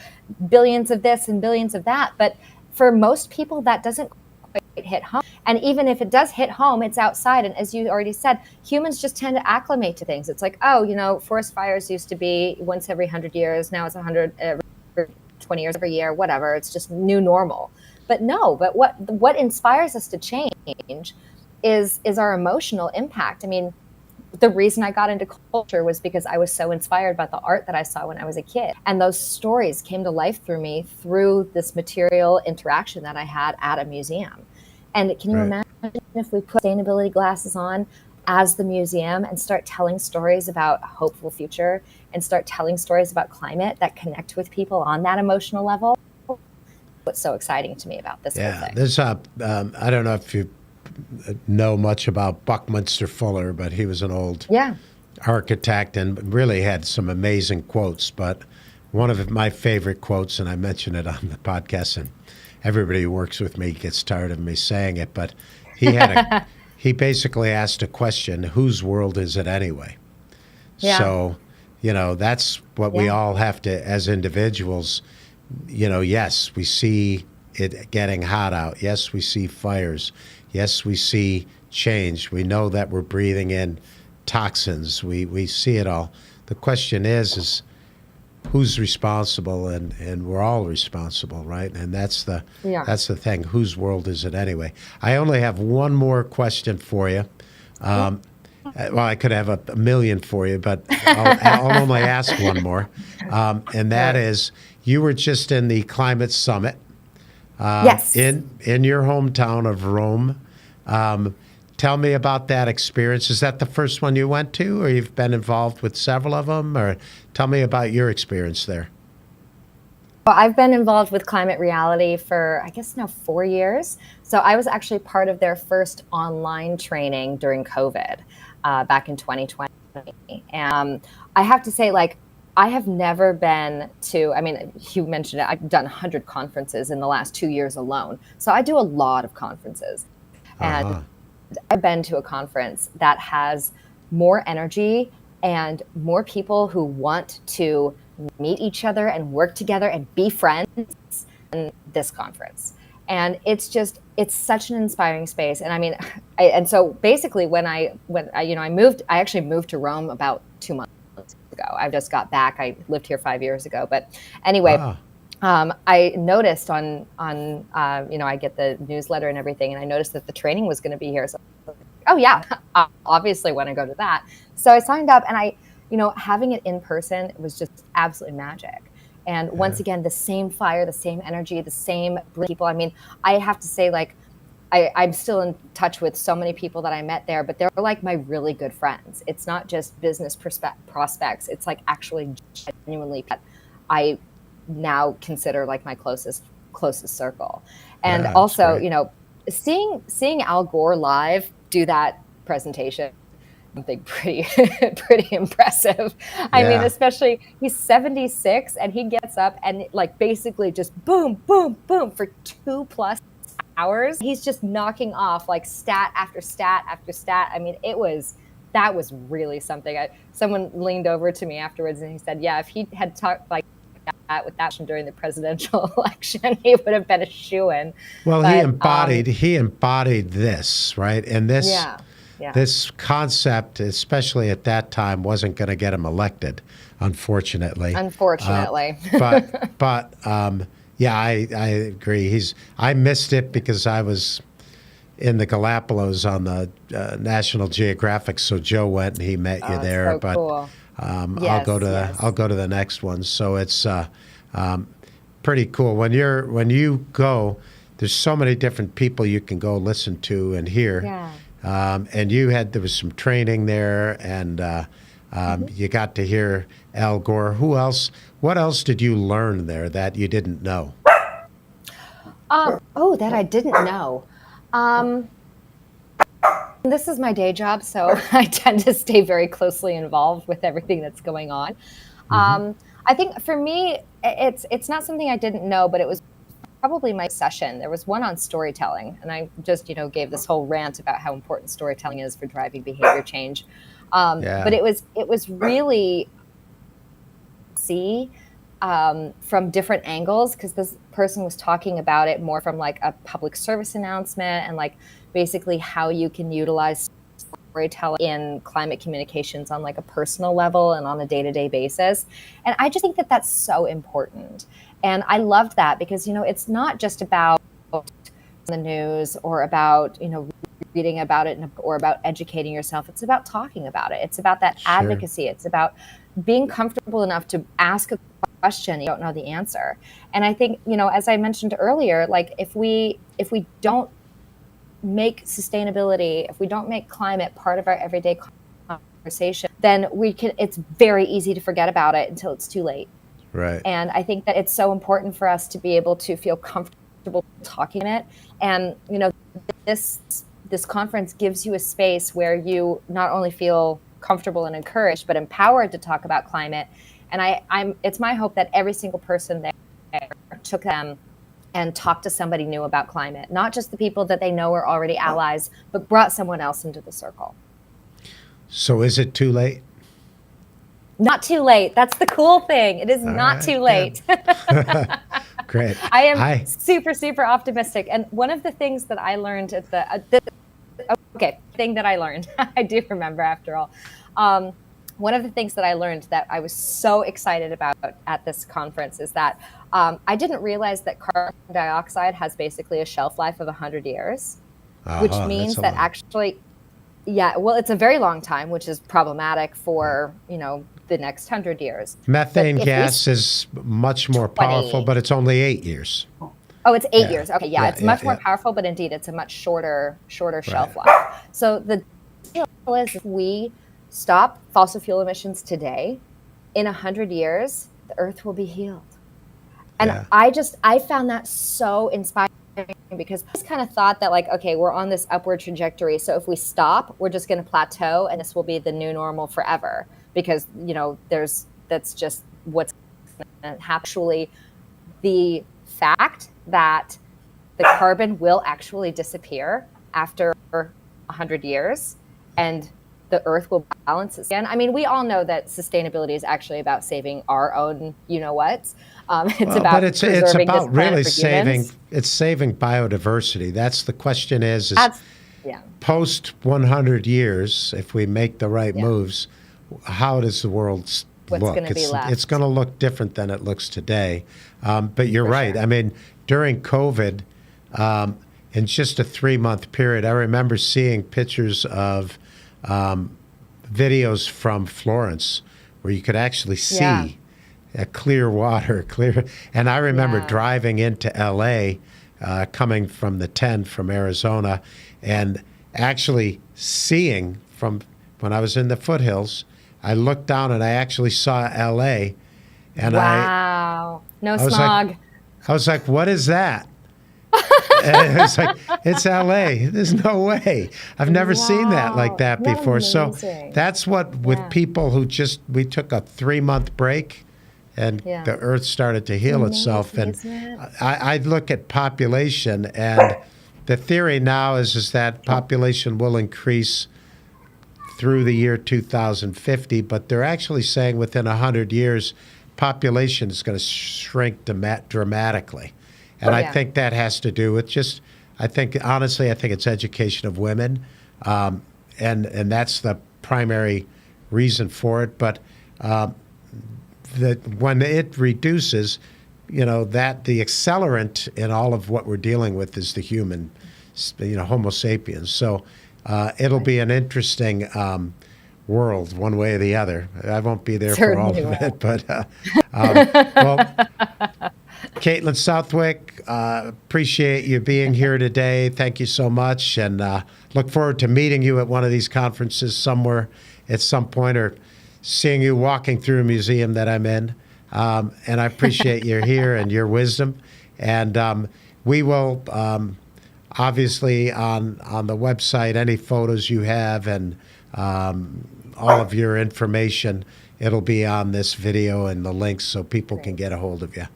billions of this and billions of that. But for most people, that doesn't quite hit home. And even if it does hit home, it's outside. And as you already said, humans just tend to acclimate to things. It's like, oh, forest fires used to be once every 100 years. Now it's 120 years every year, whatever. It's just new normal. But no, but what inspires us to change is our emotional impact. I mean, the reason I got into culture was because I was so inspired by the art that I saw when I was a kid. And those stories came to life through me through this material interaction that I had at a museum. And can you imagine if we put sustainability glasses on as the museum and start telling stories about a hopeful future and start telling stories about climate that connect with people on that emotional level? What's so exciting to me about this whole thing. There's I don't know if you know much about Buckminster Fuller, but he was an old architect and really had some amazing quotes. But one of my favorite quotes, and I mentioned it on the podcast, and everybody who works with me gets tired of me saying it, but he basically asked a question: whose world is it anyway? Yeah. So, that's what we all have to, as individuals. Yes, we see it getting hot out. Yes, we see fires. Yes, we see change. We know that we're breathing in toxins. We see it all. The question is who's responsible, and we're all responsible, right? And that's the thing. Whose world is it anyway? I only have one more question for you. Well, I could have a million for you, but I'll only ask one more. And that is, you were just in the climate summit. Yes. In your hometown of Rome. Tell me about that experience. Is that the first one you went to, or you've been involved with several of them? Or tell me about your experience there. Well, I've been involved with Climate Reality for, I guess now 4 years. So I was actually part of their first online training during COVID back in 2020. And I have to say, I have never been to, you mentioned it, I've done 100 conferences in the last 2 years alone. So I do a lot of conferences. And I've been to a conference that has more energy and more people who want to meet each other and work together and be friends in this conference. And it's such an inspiring space. And and so basically when I actually moved to Rome about 2 months ago. I just got back. I lived here 5 years ago. But anyway, I noticed I get the newsletter and everything, and I noticed that the training was going to be here. So oh yeah, I obviously want to go to that. So I signed up, and having it in person was just absolutely magic. And once again, the same fire, the same energy, the same people. I mean, I have to say, like, I'm still in touch with so many people that I met there, but they're like my really good friends. It's not just business prospects. It's like actually genuinely that I now consider like my closest circle. And also, seeing Al Gore live do that presentation, something pretty pretty impressive. I mean, especially he's 76 and he gets up and like basically just boom, boom, boom for 2+ hours. He's just knocking off like stat after stat after stat. I mean, that was really something. Someone leaned over to me afterwards and he said, yeah, if he had talked like that with that during the presidential election, he would have been a shoo-in. Well, he embodied this, right? And this concept, especially at that time, wasn't going to get him elected, unfortunately. But yeah, I agree. I missed it because I was in the Galapagos on the National Geographic, so Joe went and he met you there. So but cool. I'll go to the next one. So it's pretty cool. When you go, there's so many different people you can go listen to and hear. Yeah. And there was some training there, and you got to hear Al Gore. Who else? What else did you learn there that you didn't know? That I didn't know. This is my day job, so I tend to stay very closely involved with everything that's going on. I think for me, it's not something I didn't know, but it was probably my session. There was one on storytelling, and I just gave this whole rant about how important storytelling is for driving behavior change. But it was really from different angles, because this person was talking about it more from like a public service announcement and like basically how you can utilize storytelling in climate communications on like a personal level and on a day-to-day basis. And I just think that that's so important. And I loved that because, it's not just about the news or about, reading about it or about educating yourself. It's about talking about it. It's about that advocacy. It's about being comfortable enough to ask a question you don't know the answer. And I think, as I mentioned earlier, like if we don't make sustainability, if we don't make climate part of our everyday conversation, then it's very easy to forget about it until it's too late. Right. And I think that it's so important for us to be able to feel comfortable talking it. And, this conference gives you a space where you not only feel comfortable and encouraged, but empowered to talk about climate. And it's my hope that every single person there took them and talked to somebody new about climate, not just the people that they know are already allies, but brought someone else into the circle. So is it too late? Not too late. That's the cool thing. It is not too late. Great. I am super, super optimistic. And one of the things that I learned at I do remember after all. One of the things that I learned that I was so excited about at this conference is that I didn't realize that carbon dioxide has basically a shelf life of 100 years, which means that actually, it's a very long time, which is problematic for, the next 100 years. Methane gas is much more powerful, but it's only 8 years. Oh, it's 8 years. Okay, it's much more powerful, but indeed, it's a much shorter shelf life. So the deal is, if we stop fossil fuel emissions today, in 100 years, the Earth will be healed. And I found that so inspiring, because I just kind of thought that, like, okay, we're on this upward trajectory. So if we stop, we're just going to plateau, and this will be the new normal forever. Because, that's just what's actually the fact that the carbon will actually disappear after 100 years, and the Earth will balance again. I mean, we all know that sustainability is actually about saving our own, it's about really saving biodiversity. That's the question is post 100 years, if we make the right moves, how does the world look? It's going to look different than it looks today. But you're right. Sure. I mean, during COVID, in just a 3-month period. I remember seeing pictures of videos from Florence where you could actually see clear water, And I remember driving into L.A., coming from the 10 from Arizona, and actually seeing from when I was in the foothills, I looked down and I actually saw L.A. And no smog. I was like, what is that? And it was like, it's L.A. There's no way. I've never seen that like that before. Amazing. So that's what, with people who we took a 3-month break and the earth started to heal itself. And I look at population, and the theory now is that population will increase through the year 2050, but they're actually saying within 100 years, population is going to shrink dramatically. And I think that has to do with honestly, I think it's education of women. And that's the primary reason for it. But when it reduces, that the accelerant in all of what we're dealing with is the human, Homo sapiens. So it'll be an interesting world, one way or the other. I won't be there for all of it, but Caitlin Southwick, appreciate you being here today. Thank you so much, and look forward to meeting you at one of these conferences somewhere at some point, or seeing you walking through a museum that I'm in. And I appreciate you're here and your wisdom. And we will obviously on the website, any photos you have and all of your information, it'll be on this video and the links so people can get a hold of you.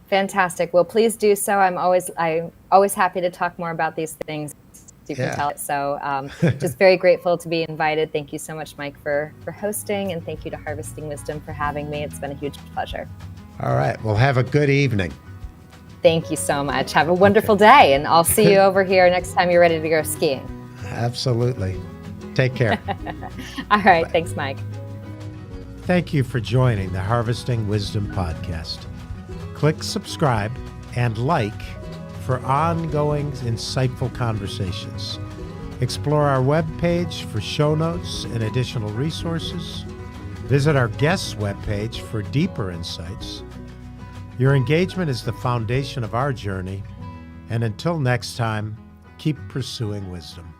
Fantastic. Well, please do so. I'm always happy to talk more about these things. You can tell it. So just very grateful to be invited. Thank you so much, Mike, for hosting, and thank you to Harvesting Wisdom for having me. It's been a huge pleasure. All right. Well, have a good evening. Thank you so much. Have a wonderful day, and I'll see you over here next time you're ready to go skiing. Absolutely. Take care. All right. Bye. Thanks, Mike. Thank you for joining the Harvesting Wisdom podcast. Click subscribe and like for ongoing insightful conversations. Explore our webpage for show notes and additional resources. Visit our guests' webpage for deeper insights. Your engagement is the foundation of our journey, and until next time, keep pursuing wisdom.